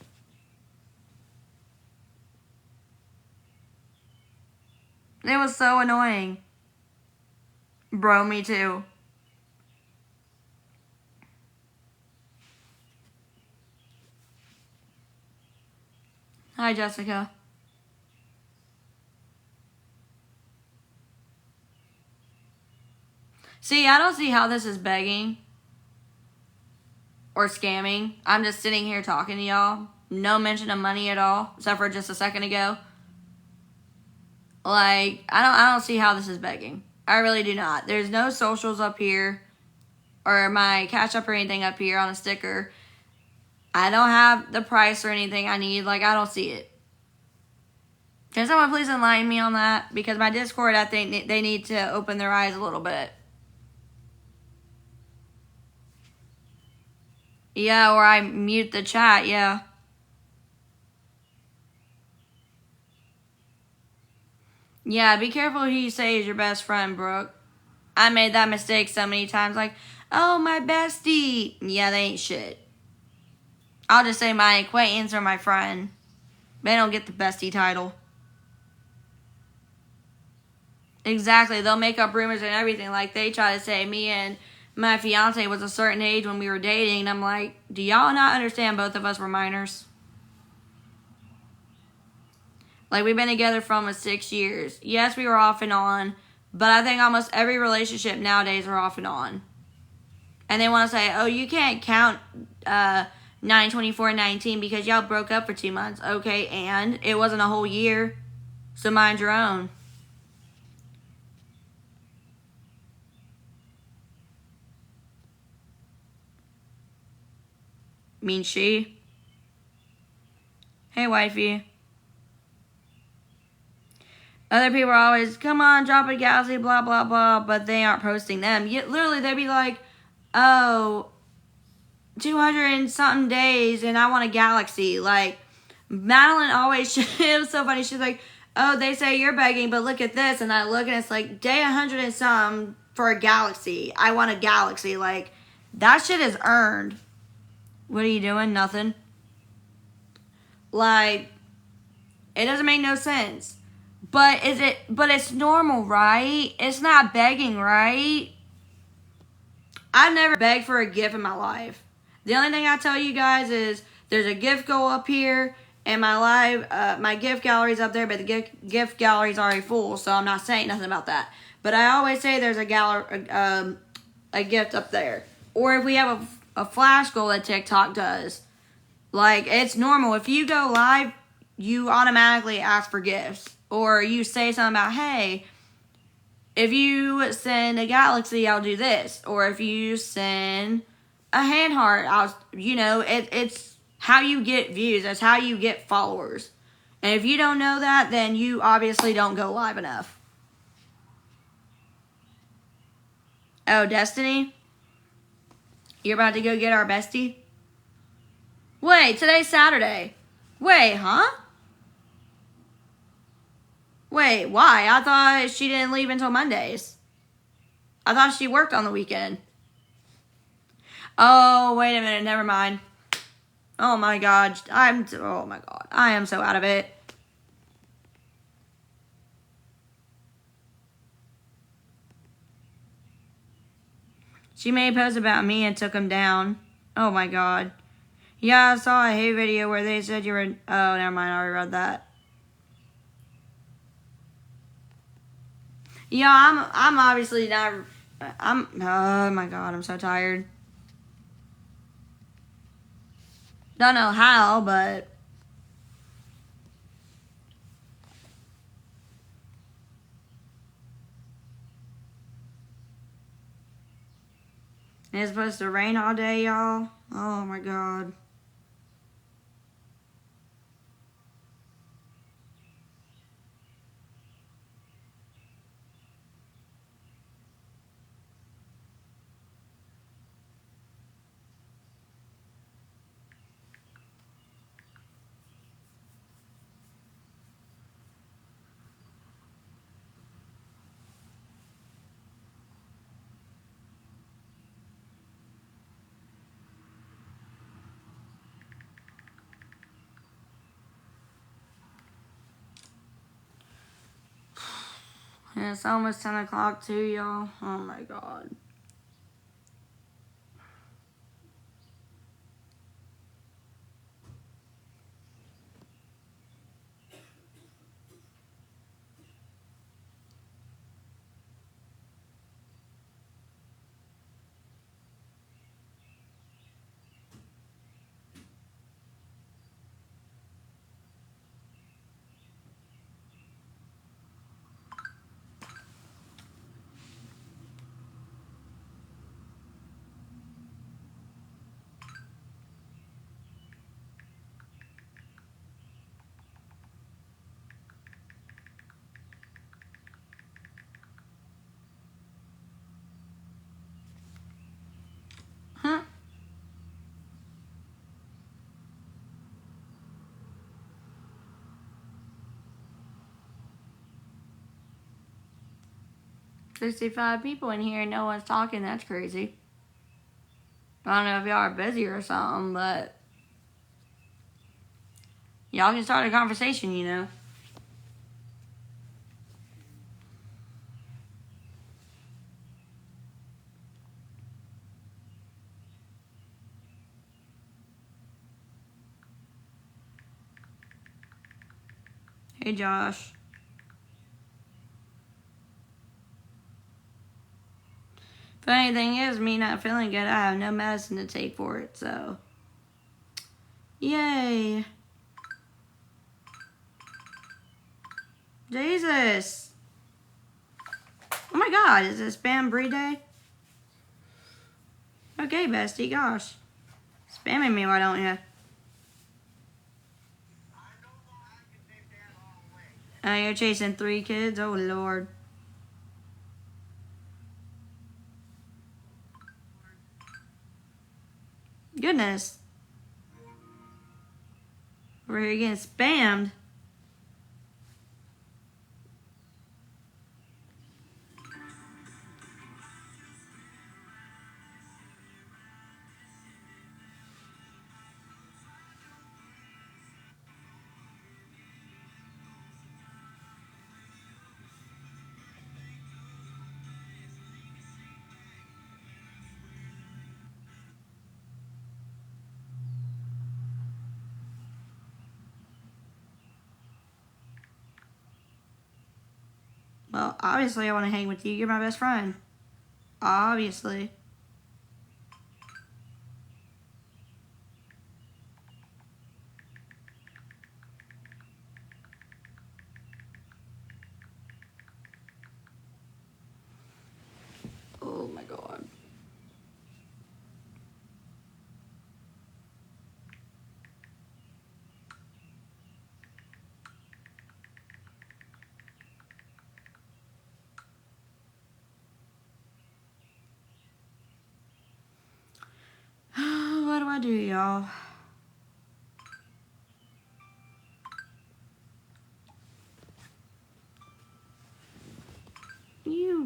It was so annoying. Bro, me too. Hi, Jessica. See, I don't see how this is begging or scamming. I'm just sitting here talking to y'all. No mention of money at all, except for just a second ago. Like, I don't see how this is begging. I really do not. There's no socials up here or my Cash App or anything up here on a sticker. I don't have the price or anything I need. Like, I don't see it. Can someone please enlighten me on that? Because my Discord, I think they need to open their eyes a little bit. Yeah, or I mute the chat, yeah. Yeah, be careful who you say is your best friend, Brooke. I made that mistake so many times. Like, oh, my bestie. Yeah, they ain't shit. I'll just say my acquaintance or my friend. They don't get the bestie title. Exactly. They'll make up rumors and everything. Like, they try to say me and my fiance was a certain age when we were dating. And I'm like, do y'all not understand both of us were minors? Like, we've been together for almost 6 years. Yes, we were off and on. But I think almost every relationship nowadays are off and on. And they want to say, oh, you can't count 9/24/19 because y'all broke up for 2 months. Okay, and it wasn't a whole year. So mind your own. Mean she. Hey, wifey. Other people are always, come on, drop a galaxy, blah, blah, blah, but they aren't posting them. Yet, literally, they'd be like, oh, 200 and something days, and I want a galaxy. Like, Madeline always, it was so funny. She's like, oh, they say you're begging, but look at this. And I look, and it's like, day 100 and some for a galaxy. I want a galaxy. Like, that shit is earned. What are you doing? Nothing. Like, it doesn't make no sense. But it's normal, right? It's not begging, right? I've never begged for a gift in my life. The only thing I tell you guys is there's a gift goal up here and my gift gallery's up there, but the gift gallery's already full, so I'm not saying nothing about that. But I always say there's a gift up there. Or if we have a flash goal that TikTok does. Like, it's normal. If you go live, you automatically ask for gifts. Or you say something about, hey, if you send a galaxy, I'll do this. Or if you send a hand heart, it's how you get views. That's how you get followers. And if you don't know that, then you obviously don't go live enough. Oh, Destiny? You're about to go get our bestie? Wait, today's Saturday. Wait, huh? Wait, why? I thought she didn't leave until Mondays. I thought she worked on the weekend. Oh, wait a minute. Never mind. Oh my god. I am so out of it. She made a post about me and took him down. Oh my god. Yeah, I saw a hate video where they said you were... Oh, never mind. I already read that. Yeah, I'm obviously not... Oh my god, I'm so tired. Don't know how, but... It's supposed to rain all day, y'all. Oh my god. And it's almost 10 o'clock too, y'all. Oh my god. Huh? $65 people in here and no one's talking. That's crazy. I don't know if y'all are busy or something, but y'all can start a conversation, you know. Hey, Josh. Funny thing is, me not feeling good, I have no medicine to take for it, so. Yay. Jesus. Oh my god, is it Spam Brie Day? Okay, bestie, gosh. Spamming me, why don't you? Oh, you're chasing 3 kids? Oh, Lord. Goodness. We're here getting spammed. Well, obviously I want to hang with you. You're my best friend. Obviously. do, y'all? You.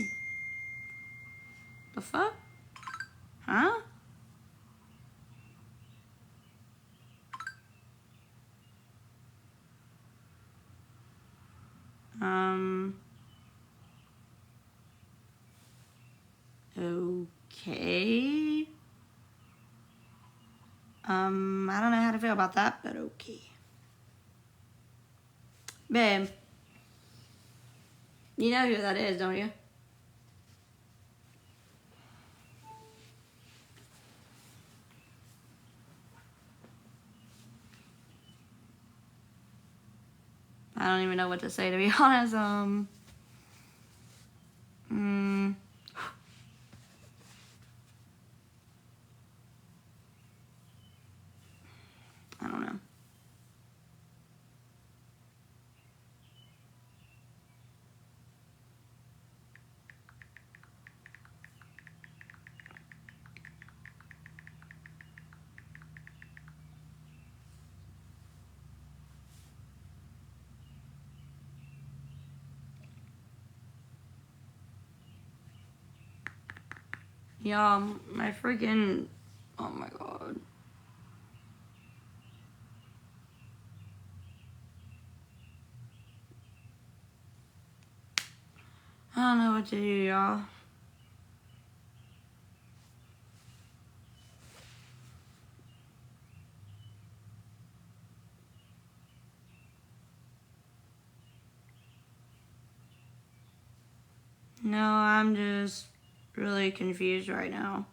The fuck? Huh? Okay. I don't know how to feel about that, but okay. Babe. You know who that is, don't you? I don't even know what to say, to be honest. I don't know. Y'all, my freaking... Oh my god. I don't know what to do, y'all. No, I'm just really confused right now.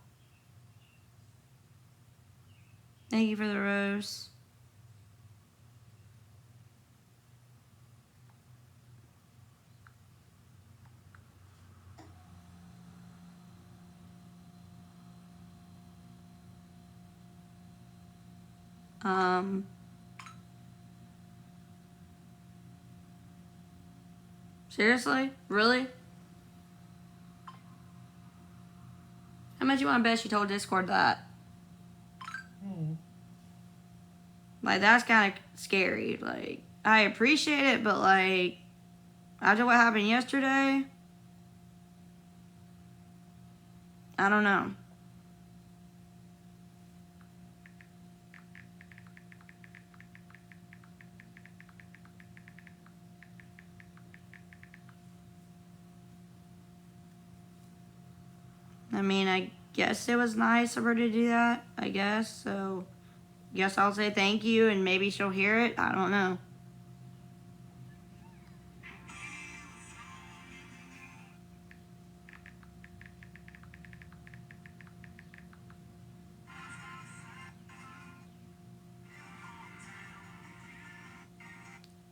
Thank you for the rose. Seriously? Really? How much you want to bet she told Discord that? Like, that's kind of scary. Like, I appreciate it, but like, after what happened yesterday, I don't know. I mean, I guess it was nice of her to do that, I guess. So, guess I'll say thank you and maybe she'll hear it. I don't know.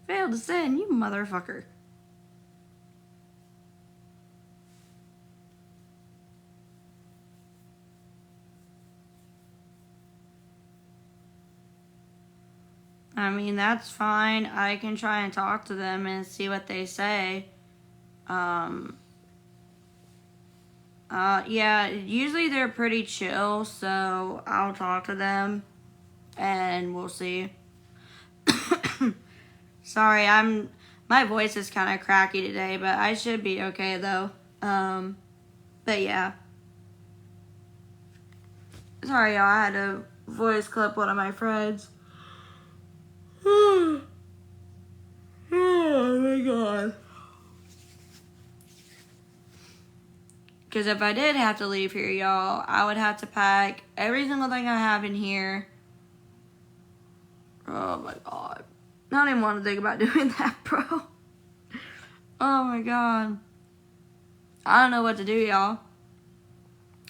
Failed to send, you motherfucker. I mean, that's fine. I can try and talk to them and see what they say. Yeah, usually they're pretty chill, so I'll talk to them and we'll see. Sorry, my voice is kind of cracky today, but I should be okay though. But yeah. Sorry, y'all, I had to voice clip one of my friends. Oh my god. Because if I did have to leave here, y'all, I would have to pack every single thing I have in here. Oh my god. I don't even want to think about doing that, bro. Oh my god. I don't know what to do, y'all.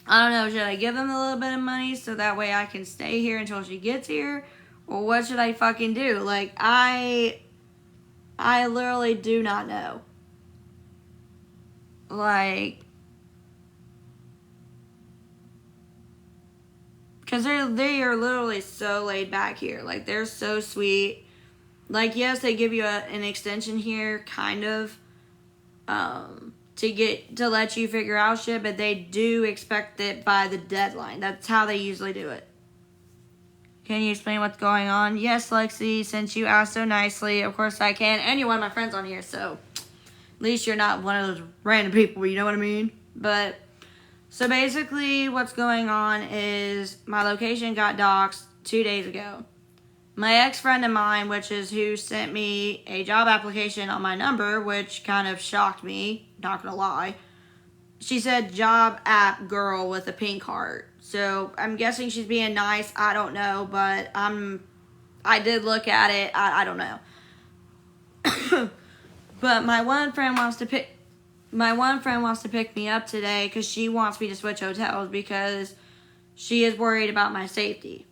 I don't know. Should I give them a little bit of money so that way I can stay here until she gets here? Or what should I fucking do? Like, I literally do not know. Like, because they are literally so laid back here. Like, they're so sweet. Like, yes, they give you an extension here, kind of, to let you figure out shit, but they do expect it by the deadline. That's how they usually do it. Can you explain what's going on? Yes, Lexi, since you asked so nicely, of course I can. And you're one of my friends on here, so at least you're not one of those random people, you know what I mean? But, so basically what's going on is my location got doxxed 2 days ago. My ex-friend of mine, which is who sent me a job application on my number, which kind of shocked me, not gonna lie. She said job app girl with a pink heart. So I'm guessing she's being nice. I don't know, but I did look at it. I don't know. But my one friend wants to pick me up today because she wants me to switch hotels because she is worried about my safety.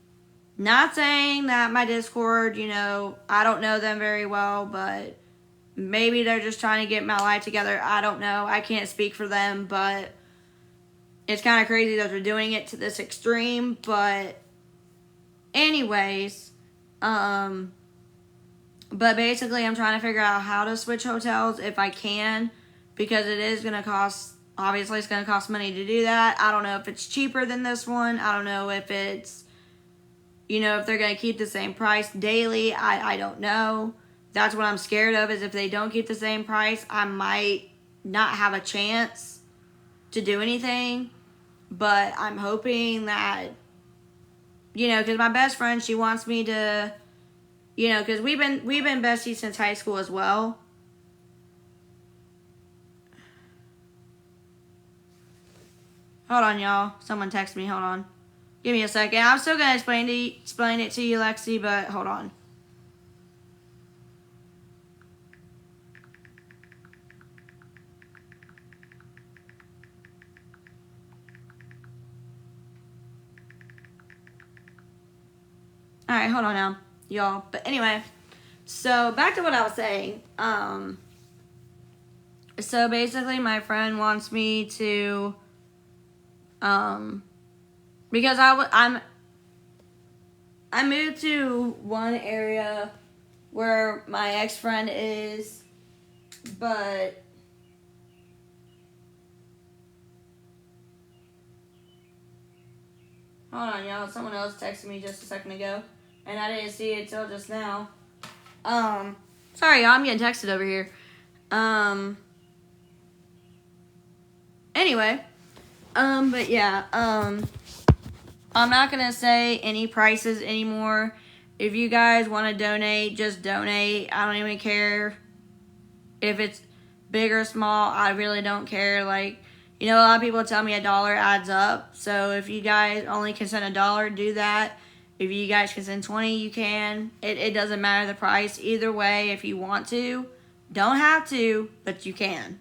Not saying that my Discord, I don't know them very well, but maybe they're just trying to get my life together. I don't know. I can't speak for them, but it's kind of crazy that they're doing it to this extreme. But anyways, but basically I'm trying to figure out how to switch hotels if I can, because it is going to cost, obviously it's going to cost money to do that. I don't know if it's cheaper than this one. I don't know if it's, if they're going to keep the same price daily. I don't know. That's what I'm scared of, is if they don't keep the same price, I might not have a chance to do anything. But I'm hoping that, because my best friend, she wants me to, because we've been besties since high school as well. Hold on, y'all. Someone texted me. Hold on. Give me a second. I'm still going to explain it to you, Lexi, but hold on. Alright, hold on now, y'all. But anyway, so back to what I was saying. So basically my friend wants me to, because I moved to one area where my ex-friend is, but hold on, y'all. Someone else texted me just a second ago, and I didn't see it till just now. Sorry, y'all. I'm getting texted over here. Anyway, but yeah, I'm not gonna say any prices anymore. If you guys want to donate, just donate. I don't even care if it's big or small. I really don't care. Like, a lot of people tell me $1 adds up. So if you guys only can send $1, do that. If you guys can send 20, you can. It doesn't matter the price. Either way, if you want to. Don't have to, but you can.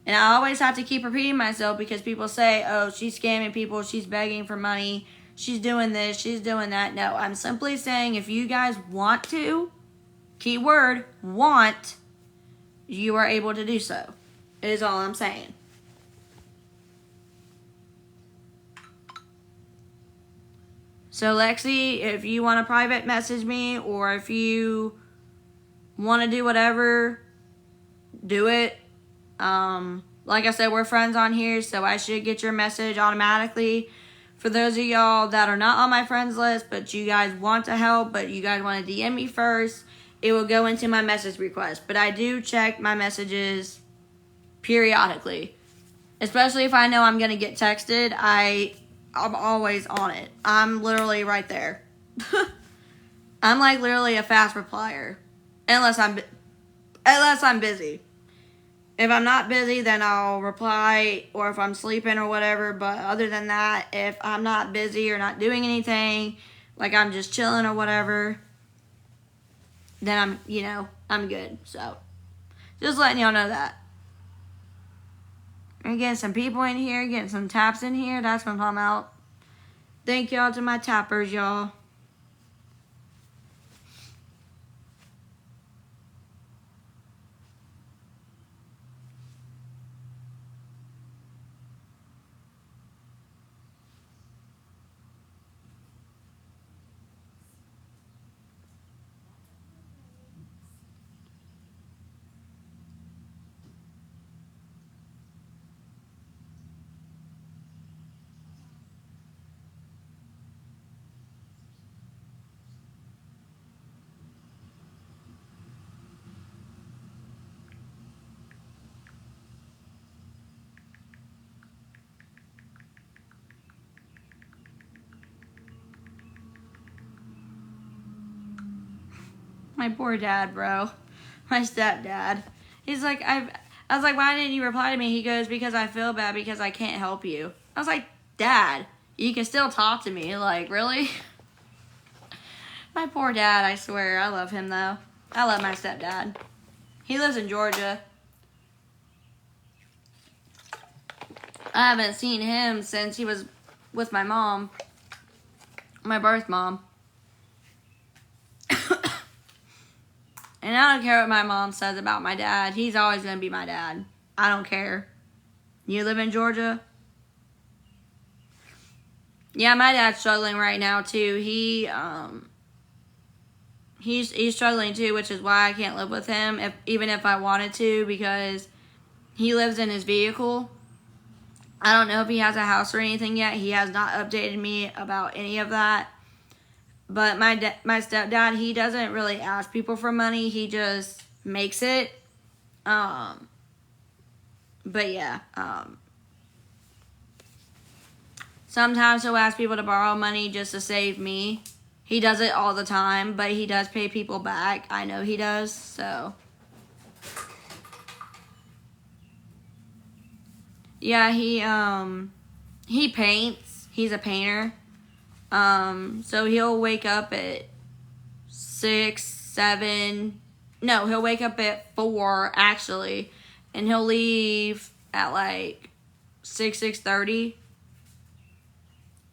And I always have to keep repeating myself because people say, oh, she's scamming people, she's begging for money, she's doing this, she's doing that. No, I'm simply saying if you guys want to, keyword, want, you are able to do so. Is all I'm saying. So, Lexi, if you want to private message me or if you want to do whatever, do it. Like I said, we're friends on here, so I should get your message automatically. For those of y'all that are not on my friends list, but you guys want to help, but you guys want to DM me first, it will go into my message request. But I do check my messages periodically. Especially if I know I'm going to get texted, I'm always on it. I'm literally right there. I'm like literally a fast replier. Unless I'm busy. If I'm not busy, then I'll reply, or if I'm sleeping or whatever. But other than that, if I'm not busy or not doing anything, like I'm just chilling or whatever, then I'm good. So, just letting y'all know that. I'm getting some people in here, getting some taps in here. That's what I'm talking about. Thank y'all to my tappers, y'all. My poor dad, bro. My stepdad. He's like, I was like, why didn't you reply to me? He goes, because I feel bad because I can't help you. I was like, Dad, you can still talk to me. Like, really? My poor dad, I swear. I love him, though. I love my stepdad. He lives in Georgia. I haven't seen him since he was with my mom. My birth mom. And I don't care what my mom says about my dad. He's always going to be my dad. I don't care. You live in Georgia? Yeah, my dad's struggling right now, too. He's struggling, too, which is why I can't live with him, even if I wanted to, because he lives in his vehicle. I don't know if he has a house or anything yet. He has not updated me about any of that. But my stepdad, he doesn't really ask people for money. He just makes it. But yeah. Sometimes he'll ask people to borrow money just to save me. He does it all the time, but he does pay people back. I know he does, so. Yeah, he paints. He's a painter. So he'll wake up at 6, 7. No, he'll wake up at 4, actually. And he'll leave at like 6:30.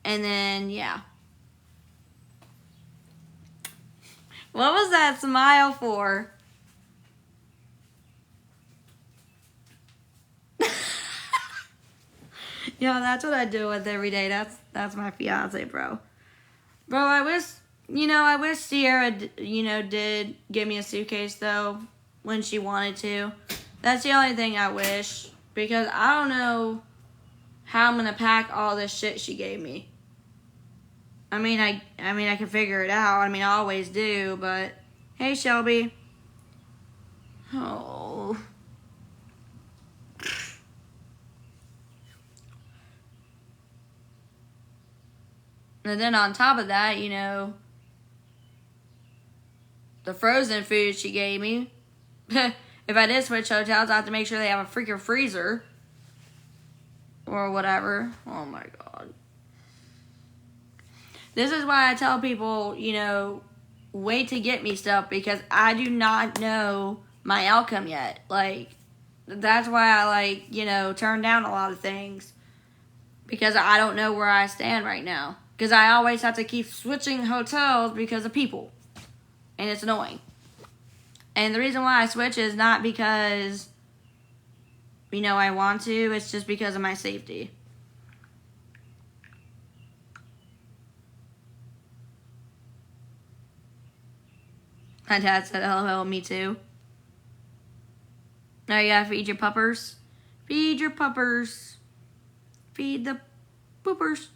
And then, yeah. What was that smile for? Yeah, that's what I deal with every day. That's my fiance, bro. Bro, I wish Sierra, did give me a suitcase, though, when she wanted to. That's the only thing I wish, because I don't know how I'm going to pack all this shit she gave me. I mean, I can figure it out. I mean, I always do, but... Hey, Shelby. Oh... And then on top of that, the frozen food she gave me. If I did switch hotels, I have to make sure they have a freaking freezer. Or whatever. Oh my God. This is why I tell people, wait to get me stuff, because I do not know my outcome yet. Like, that's why I turn down a lot of things. Because I don't know where I stand right now. Because I always have to keep switching hotels because of people. And it's annoying. And the reason why I switch is not because, I want to. It's just because of my safety. My dad said, LOL, me too. Now you gotta feed your puppers. Feed your puppers. Feed the poopers.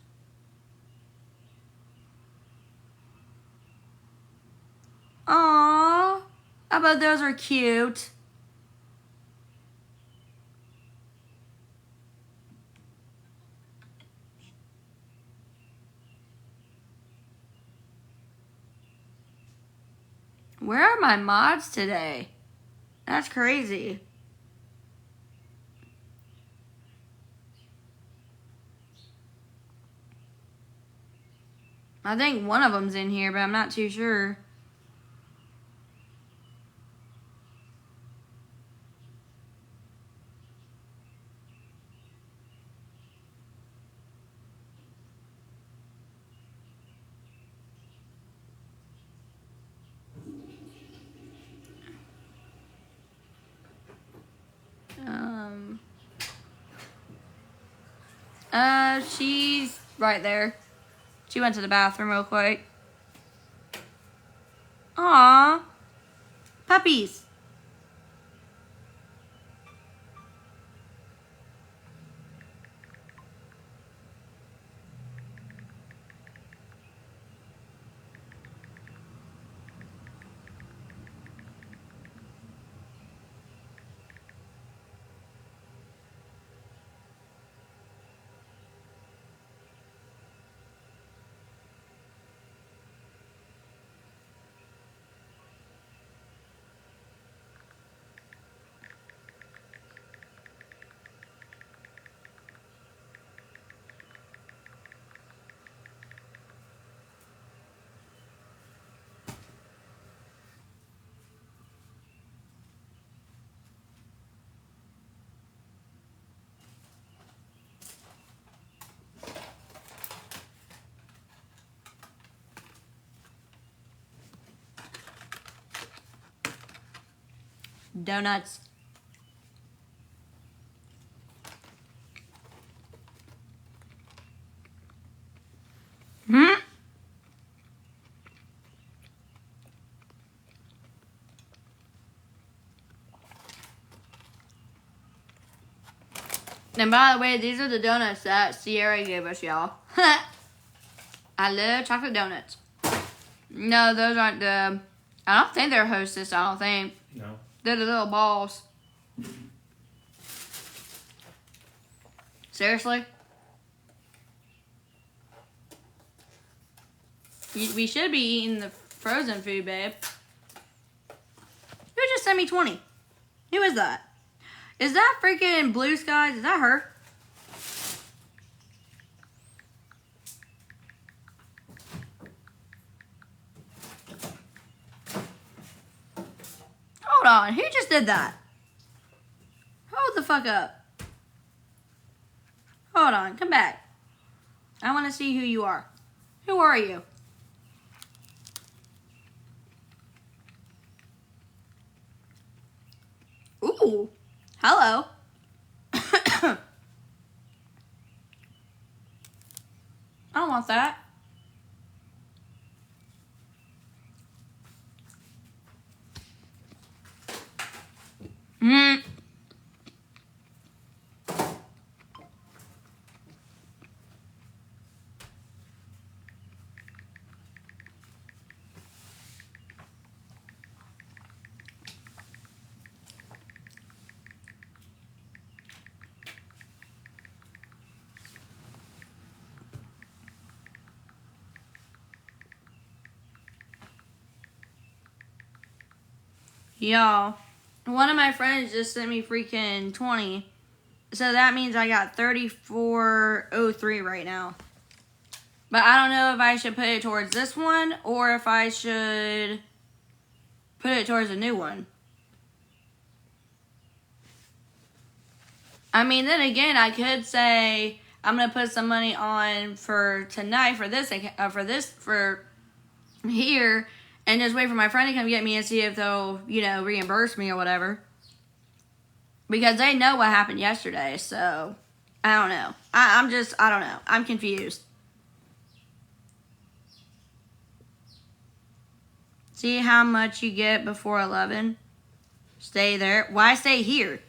Aww. I bet those are cute. Where are my mods today? That's crazy. I think one of them's in here, but I'm not too sure. She's right there. She went to the bathroom real quick. Aww. Puppies. Donuts. Hmm? And by the way, these are the donuts that Sierra gave us, y'all. I love chocolate donuts. No, those aren't the... I don't think they're Hostess, I don't think. No. They're the little balls. Seriously? We should be eating the frozen food, babe. Who just sent me 20? Who is that? Is that freaking Blue Skies? Is that her? Hold on. Who just did that? Hold the fuck up. Hold on. Come back. I want to see who you are. Who are you? Ooh. Hello. I don't want that. Y'all, one of my friends just sent me freaking 20. So that means I got 34.03 right now. But I don't know if I should put it towards this one or if I should put it towards a new one. I mean, then again, I could say I'm going to put some money on for tonight for this here. And just wait for my friend to come get me and see if they'll, reimburse me or whatever. Because they know what happened yesterday, so I don't know. I don't know. I'm confused. See how much you get before 11? Stay there. Why stay here?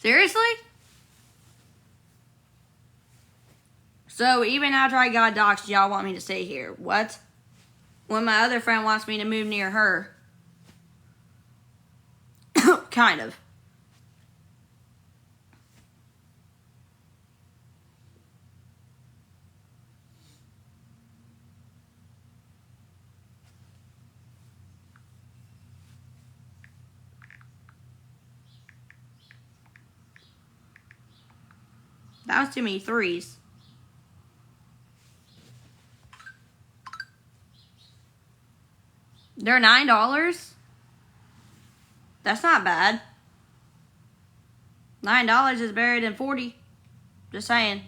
Seriously? So even after I got doxxed, y'all want me to stay here. What? When my other friend wants me to move near her. Kind of. That was too many threes. They're $9? That's not bad. $9 is better than 40. Just saying.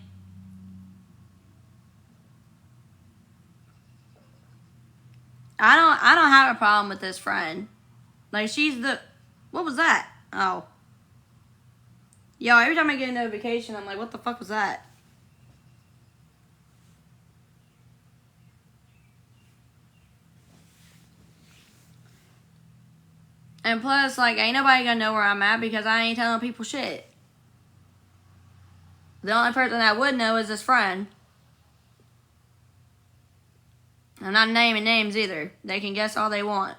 I don't have a problem with this friend. Like, she's the... What was that? Oh. Yo, every time I get a notification, I'm like, what the fuck was that? And plus, like, ain't nobody gonna know where I'm at because I ain't telling people shit. The only person that would know is this friend. I'm not naming names either. They can guess all they want.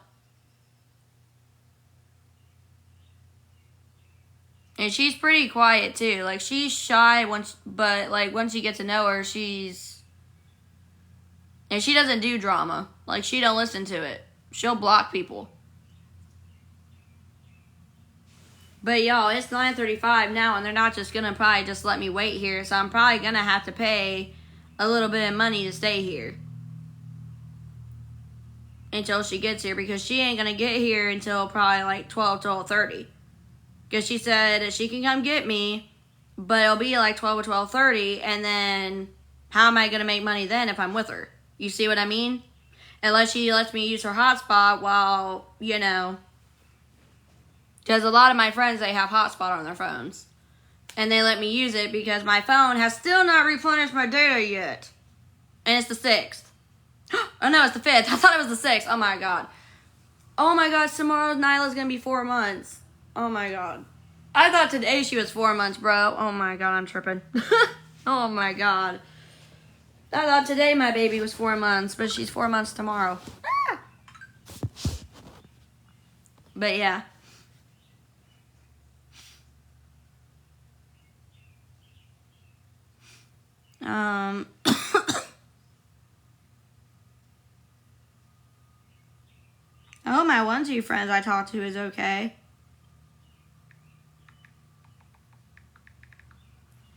And she's pretty quiet too. Like, she's shy but like once you get to know her, she's... And she doesn't do drama. Like, she don't listen to it. She'll block people. But y'all, it's 9:35 now, and they're not just gonna probably just let me wait here. So I'm probably gonna have to pay a little bit of money to stay here until she gets here, because she ain't gonna get here until probably like 12:30. Because she said she can come get me, but it'll be like 12 or 12:30, and then how am I gonna make money then if I'm with her? You see what I mean? unless she lets me use her hotspot while, you know, because a lot of my friends, they have hotspot on their phones. And they let me use it because my phone has still not replenished my data yet. And it's the 6th. Oh no, it's the 5th. I thought it was the 6th. Oh my god. Oh my gosh, tomorrow Nyla's gonna be 4 months. Oh my god. I thought today she was 4 months, bro. Oh my god, I'm tripping. Oh my god. I thought today my baby was 4 months, but she's 4 months tomorrow. Ah! But yeah. Oh, my one, two friends I talked to is okay.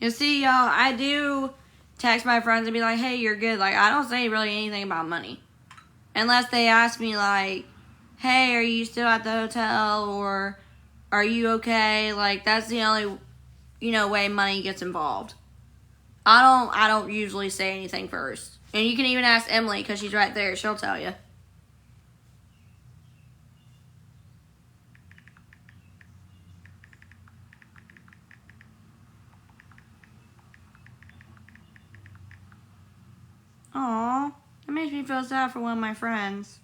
You see, y'all, I do text my friends and be like, hey, you're good. Like, I don't say really anything about money. Unless they ask me, like, hey, are you still at the hotel? Or are you okay? Like, that's the only, you know, way money gets involved. I don't usually say anything first. And you can even ask Emily because she's right there. She'll tell you. Aw, that makes me feel sad for one of my friends.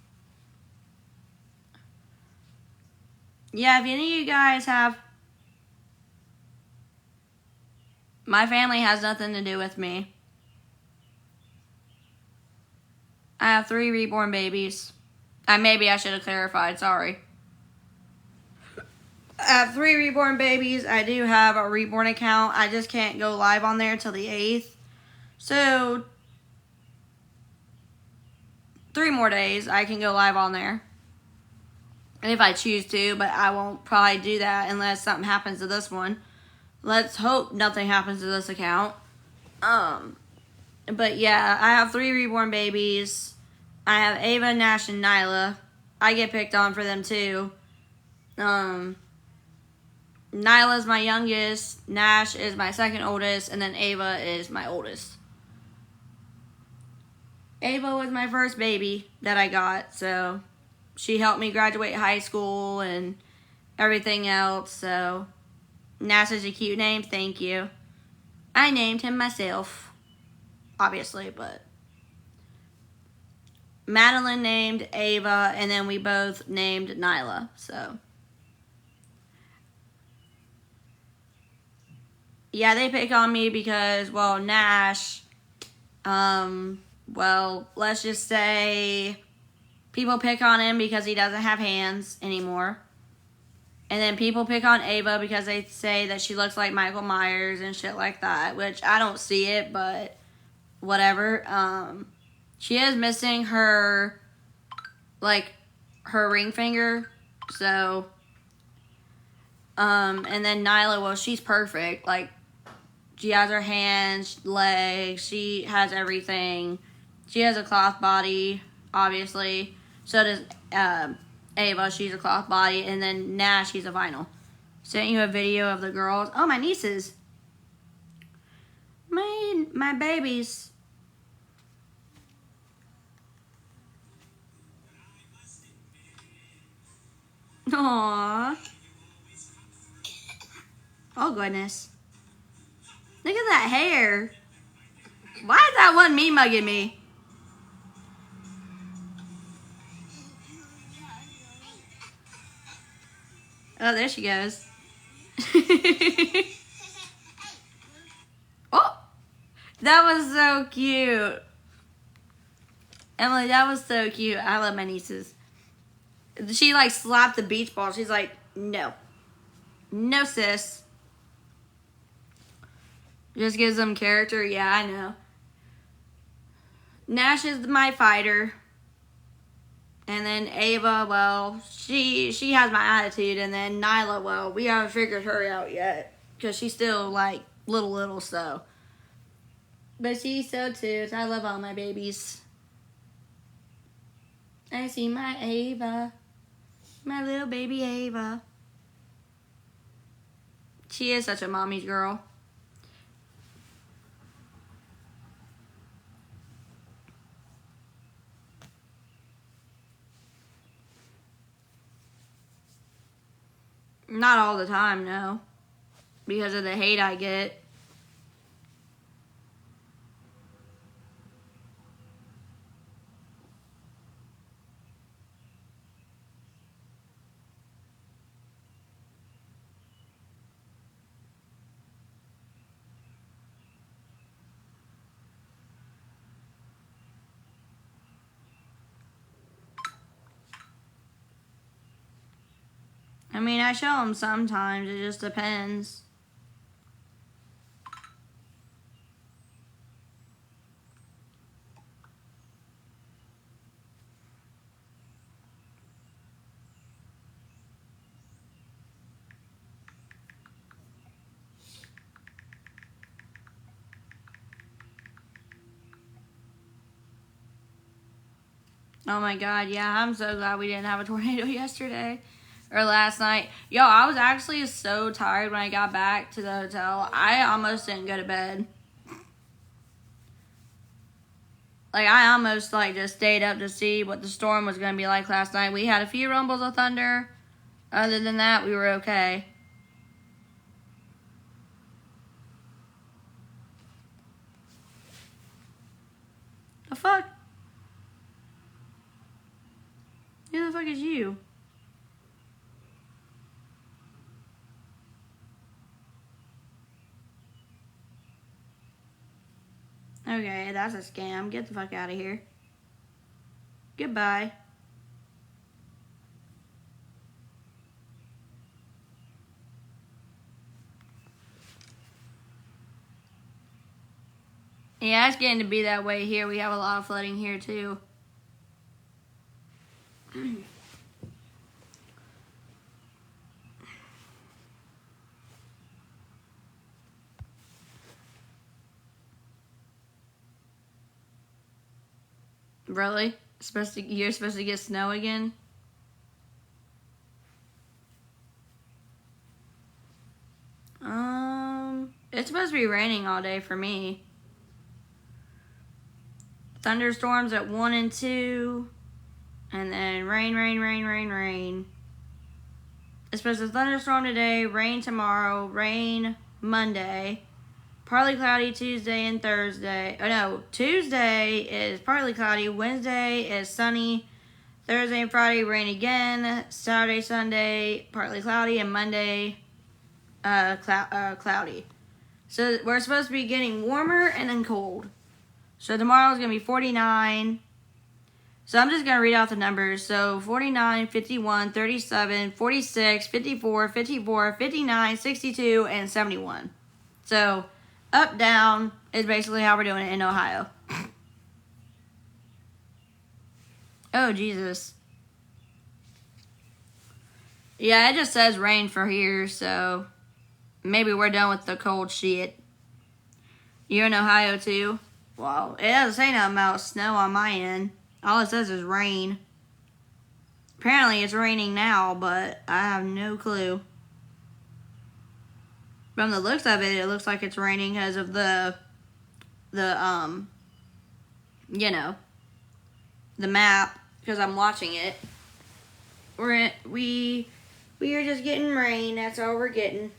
Yeah, if any of you guys have... My family has nothing to do with me. I have 3 reborn babies. Maybe I should have clarified, sorry. I have 3 reborn babies. I do have a reborn account. I just can't go live on there until the 8th. So, 3 more days I can go live on there. And if I choose to, but I won't probably do that unless something happens to this one. Let's hope nothing happens to this account. But yeah, I have 3 reborn babies. I have Ava, Nash, and Nyla. I get picked on for them too. Nyla's my youngest, Nash is my second oldest, and then Ava is my oldest. Ava was my first baby that I got, so she helped me graduate high school and everything else, so Nash is a cute name, thank you. I named him myself, obviously, but Madeline named Ava, and then we both named Nyla, so. Yeah, they pick on me because, well, Nash, well, let's just say people pick on him because he doesn't have hands anymore. And then people pick on Ava because they say that she looks like Michael Myers and shit like that, which I don't see it, but whatever. She is missing her, like, her ring finger, so, and then Nyla, well, she's perfect, like, she has her hands, legs, she has everything. She has a cloth body, obviously. So does Ava, she's a cloth body. And then Nash, she's a vinyl. Sent you a video of the girls. Oh, my nieces. My babies. Aww. Oh, goodness. Look at that hair. Why is that one me mugging me? Oh, there she goes. Oh, that was so cute. Emily, that was so cute. I love my nieces. She like slapped the beach ball. She's like, no. No, sis. Just gives them character. Yeah, I know. Nash is my fighter. And then Ava, well, she has my attitude. And then Nyla, well, we haven't figured her out yet. Because she's still, like, little, so. But she's so too. I love all my babies. I see my Ava. My little baby Ava. She is such a mommy's girl. Not all the time, no. Because of the hate I get. I mean, I show them sometimes. It just depends. Oh my god, yeah, I'm so glad we didn't have a tornado yesterday. Or last night. Yo, I was actually so tired when I got back to the hotel. I almost didn't go to bed. Like, I almost, like, just stayed up to see what the storm was going to be like last night. We had a few rumbles of thunder. Other than that, we were okay. The fuck? Who the fuck is you? Okay, that's a scam. Get the fuck out of here. Goodbye. Yeah, it's getting to be that way here. We have a lot of flooding here, too. Really? You're supposed to get snow again? It's supposed to be raining all day for me. Thunderstorms at 1 and 2. And then rain, rain, rain, rain, rain. It's supposed to thunderstorm today, rain tomorrow, rain Monday. Partly cloudy Tuesday and Thursday. Oh no, Tuesday is partly cloudy. Wednesday is sunny. Thursday and Friday, rain again. Saturday, Sunday, partly cloudy. And Monday, cloudy. So we're supposed to be getting warmer and then cold. So tomorrow's going to be 49. So I'm just going to read out the numbers. So 49, 51, 37, 46, 54, 54, 59, 62, and 71. So up, down is basically how we're doing it in Ohio. Oh, Jesus. Yeah, it just says rain for here, so maybe we're done with the cold shit. You're in Ohio, too? Well, it doesn't say nothing about snow on my end. All it says is rain. Apparently, it's raining now, but I have no clue. From the looks of it, it looks like it's raining because of the map, because I'm watching it. We are just getting rain. That's all we're getting.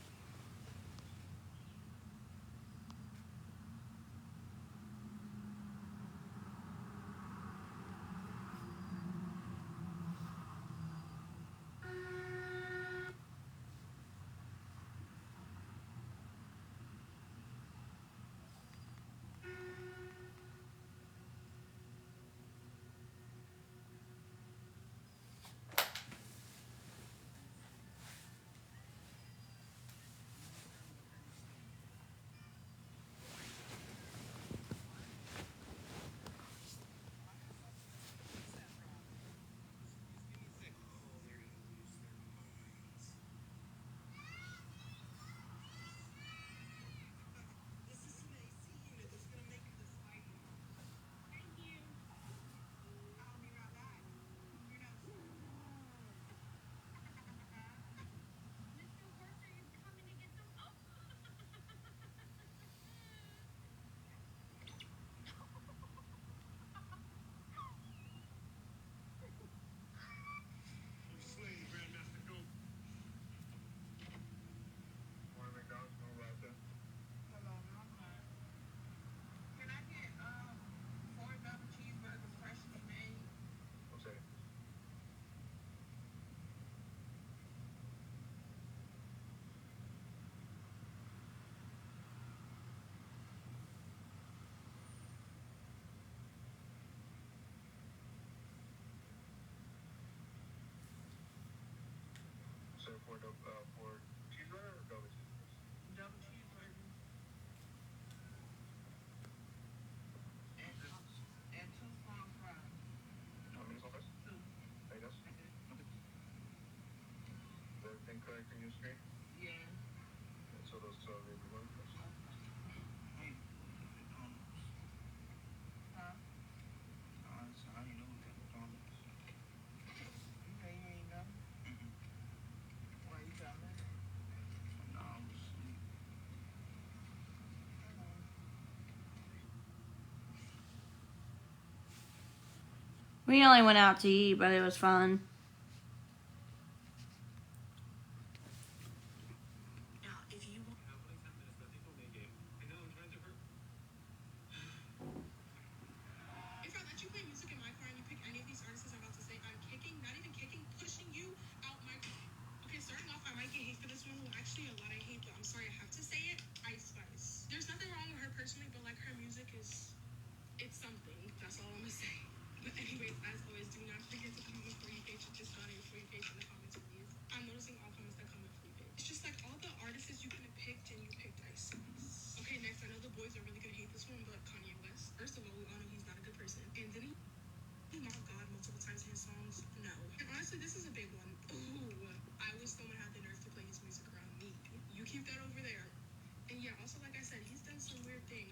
We only went out to eat, but it was fun.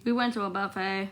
We went to a buffet.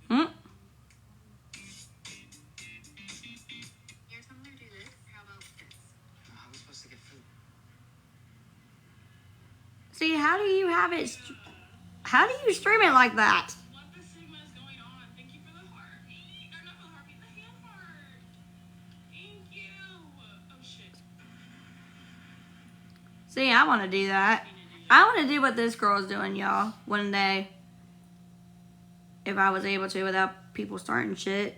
Hmm? See, how do you have it? How do you stream it like that? See, I want to do that. I want to do what this girl's doing, y'all, one day. If I was able to without people starting shit.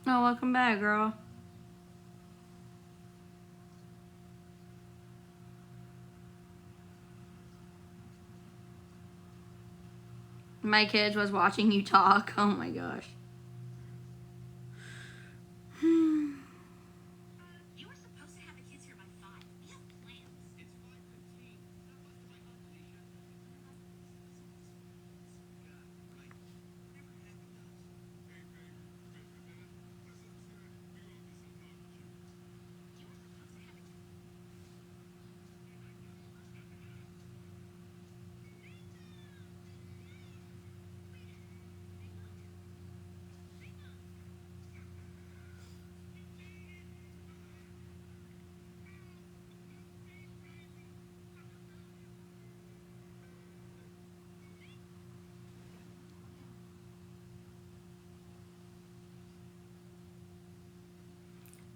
Oh, welcome back, girl. My kids was watching you talk. Oh my gosh.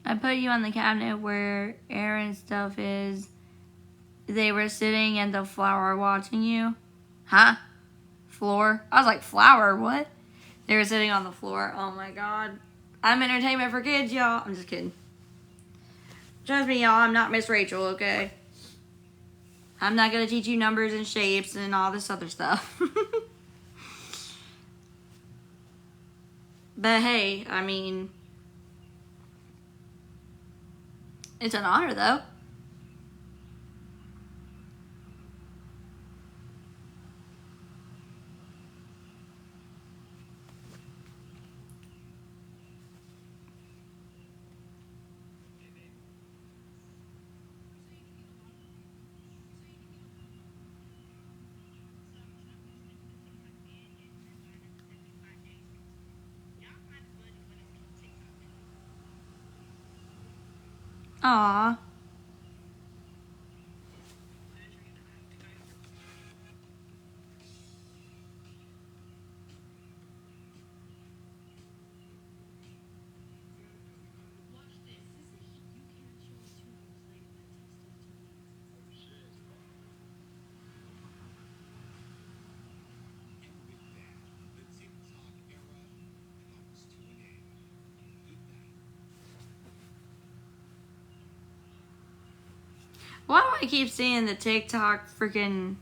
I put you on the cabinet where Aaron's stuff is. They were sitting in the floor watching you. Huh? Floor? I was like, flower, what? They were sitting on the floor. Oh my god. I'm entertainment for kids, y'all. I'm just kidding. Trust me, y'all, I'm not Miss Rachel, okay? I'm not going to teach you numbers and shapes and all this other stuff. But hey, I mean, it's an honor, though. Aw. Why do I keep seeing the TikTok freaking...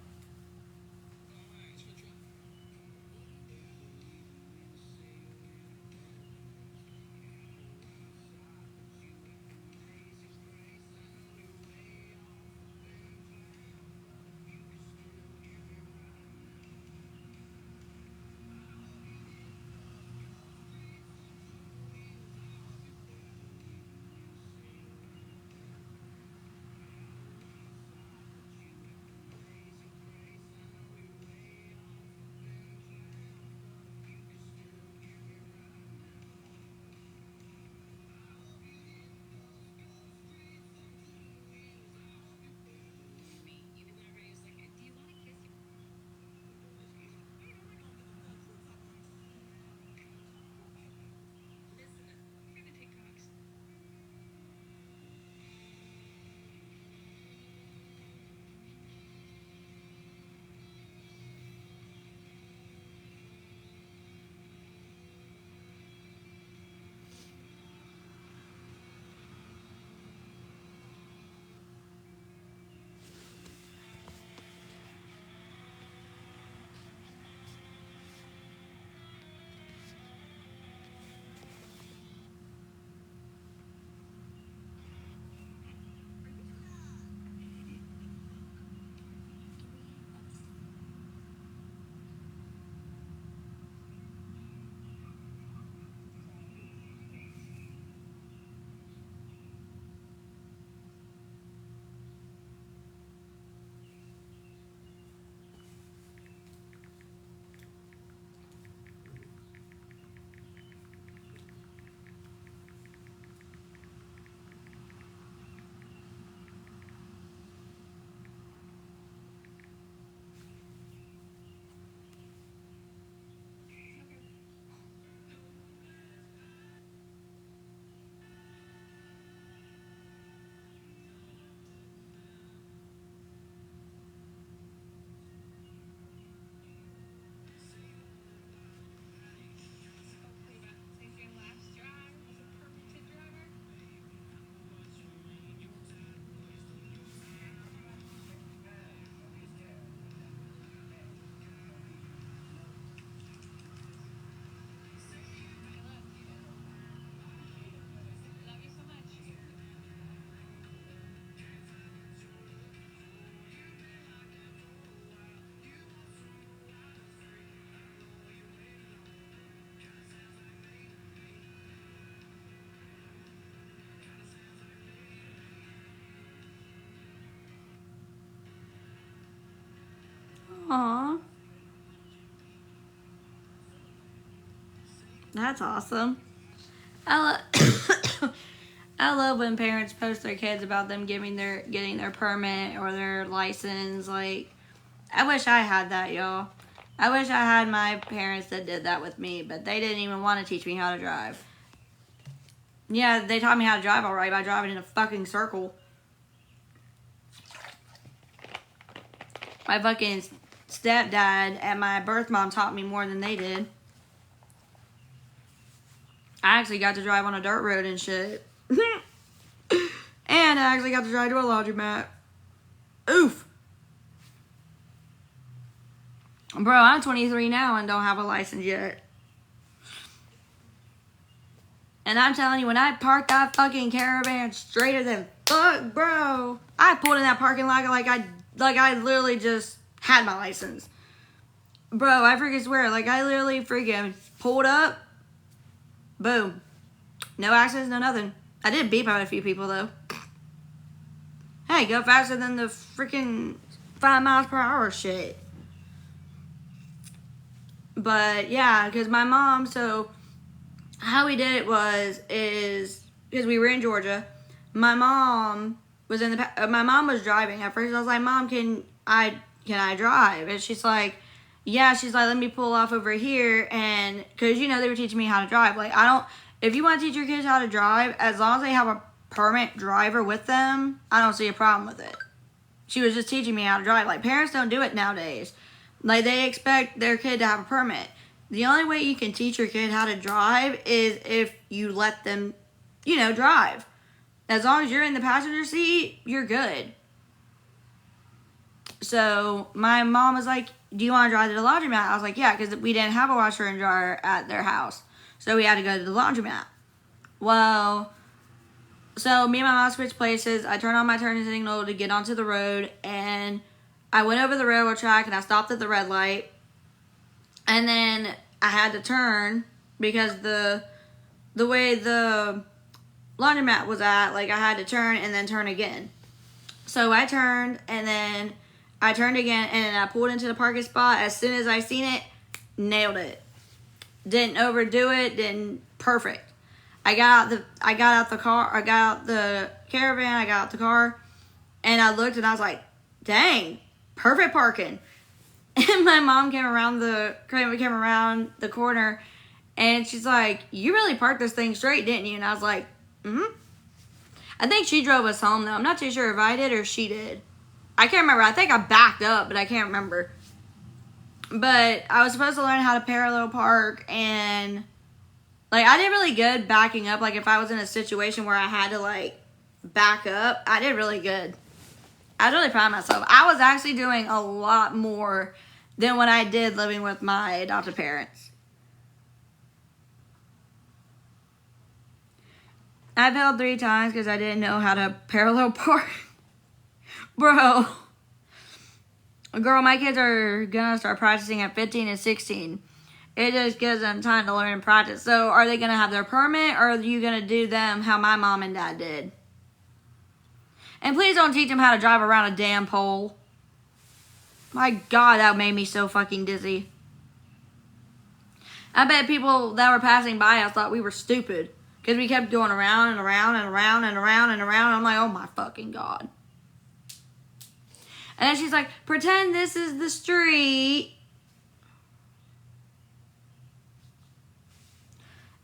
Aw. That's awesome. I love... I love when parents post their kids about them getting their permit or their license. Like, I wish I had that, y'all. I wish I had my parents that did that with me, but they didn't even want to teach me how to drive. Yeah, they taught me how to drive all right by driving in a fucking circle. My fucking stepdad and my birth mom taught me more than they did. I actually got to drive on a dirt road and shit. And I actually got to drive to a laundromat. Oof. Bro, I'm 23 now and don't have a license yet. And I'm telling you, when I parked that fucking caravan straighter than fuck, bro, I pulled in that parking lot like I literally just had my license. Bro, I freaking swear, like I literally freaking pulled up, boom. No accidents, no nothing. I did beep out a few people though. Hey, go faster than the freaking 5 miles per hour shit. But yeah, because my mom, so how we did it is because we were in Georgia. My mom was my mom was driving. At first I was like, Mom, can I drive? And she's like, yeah. She's like, let me pull off over here. And because, you know, they were teaching me how to drive. Like, if you want to teach your kids how to drive, as long as they have a permit driver with them, I don't see a problem with it. She was just teaching me how to drive. Like, parents don't do it nowadays. Like, they expect their kid to have a permit. The only way you can teach your kid how to drive is if you let them, you know, drive. As long as you're in the passenger seat, you're good. So, my mom was like, do you want to drive to the laundromat? I was like, yeah, because we didn't have a washer and dryer at their house. So, we had to go to the laundromat. Well, so me and my mom switched places. I turned on my turning signal to get onto the road, and I went over the railroad track, and I stopped at the red light. And then I had to turn because the way the laundromat was at, like, I had to turn and then turn again. So I turned, and then I turned again, and then I pulled into the parking spot. As soon as I seen it, nailed it. Didn't overdo it. Perfect. I got out the car. I got out the caravan. I got out the car, and I looked, and I was like, dang, perfect parking. And my mom came around the corner, and she's like, you really parked this thing straight, didn't you? And I was like, mm-hmm. I think she drove us home, though. I'm not too sure if I did or she did. I can't remember. I think I backed up, but I can't remember. But I was supposed to learn how to parallel park, and, like, I did really good backing up. Like, if I was in a situation where I had to, like, back up, I did really good. I was really proud of myself. I was actually doing a lot more than what I did living with my adopted parents. I failed 3 times because I didn't know how to parallel park. Bro. Girl, my kids are going to start practicing at 15 and 16. It just gives them time to learn and practice. So, are they going to have their permit, or are you going to do them how my mom and dad did? And please don't teach them how to drive around a damn pole. My God, that made me so fucking dizzy. I bet people that were passing by us thought we were stupid. Because we kept going around and around and around and around and around. I'm like, oh my fucking God. And then she's like, pretend this is the street.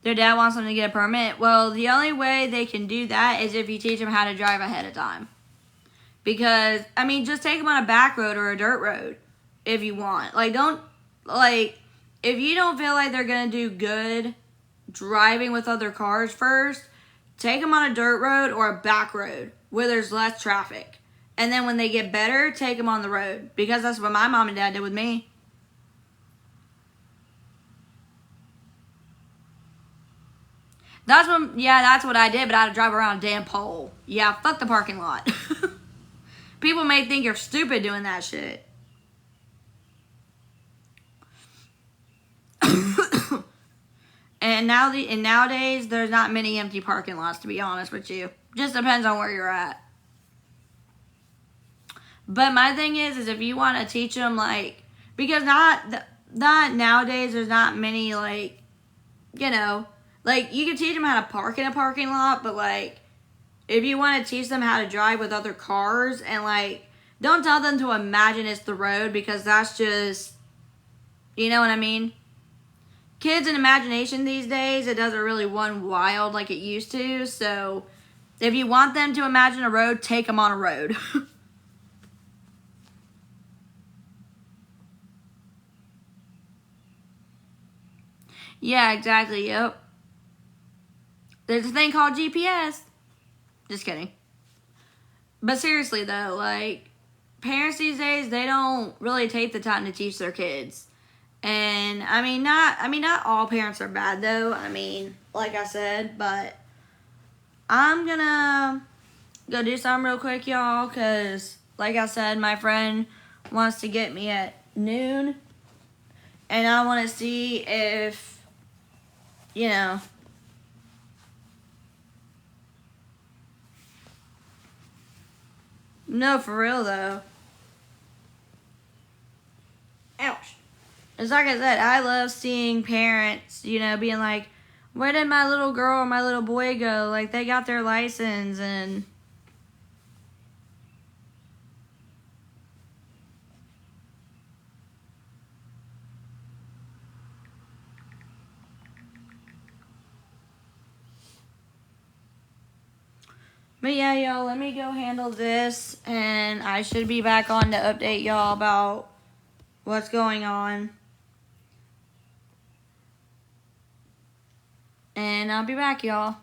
Their dad wants them to get a permit. Well, the only way they can do that is if you teach them how to drive ahead of time. Because, I mean, just take them on a back road or a dirt road if you want. Like, if you don't feel like they're going to do good driving with other cars first, take them on a dirt road or a back road where there's less traffic. And then when they get better, take them on the road. Because that's what my mom and dad did with me. That's what I did, but I had to drive around a damn pole. Yeah, fuck the parking lot. People may think you're stupid doing that shit. And nowadays, there's not many empty parking lots, to be honest with you. Just depends on where you're at. But my thing is if you want to teach them, like, because not nowadays, there's not many, like, you know, like, you can teach them how to park in a parking lot, but, like, if you want to teach them how to drive with other cars, and, like, don't tell them to imagine it's the road, because that's just, you know what I mean? kids' and imagination these days, it doesn't really run wild like it used to. So if you want them to imagine a road, take them on a road. Yeah, exactly. Yep. There's a thing called GPS. Just kidding. But seriously though, like, parents these days, they don't really take the time to teach their kids. And not all parents are bad though. I mean, like I said, but I'm gonna go do something real quick, y'all, cause like I said, my friend wants to get me at noon, and I want to see if, you know, no, for real though. Ouch. It's like I said, I love seeing parents, you know, being like, where did my little girl or my little boy go? Like, they got their license and... But yeah, y'all, let me go handle this, and I should be back on to update y'all about what's going on. And I'll be back, y'all.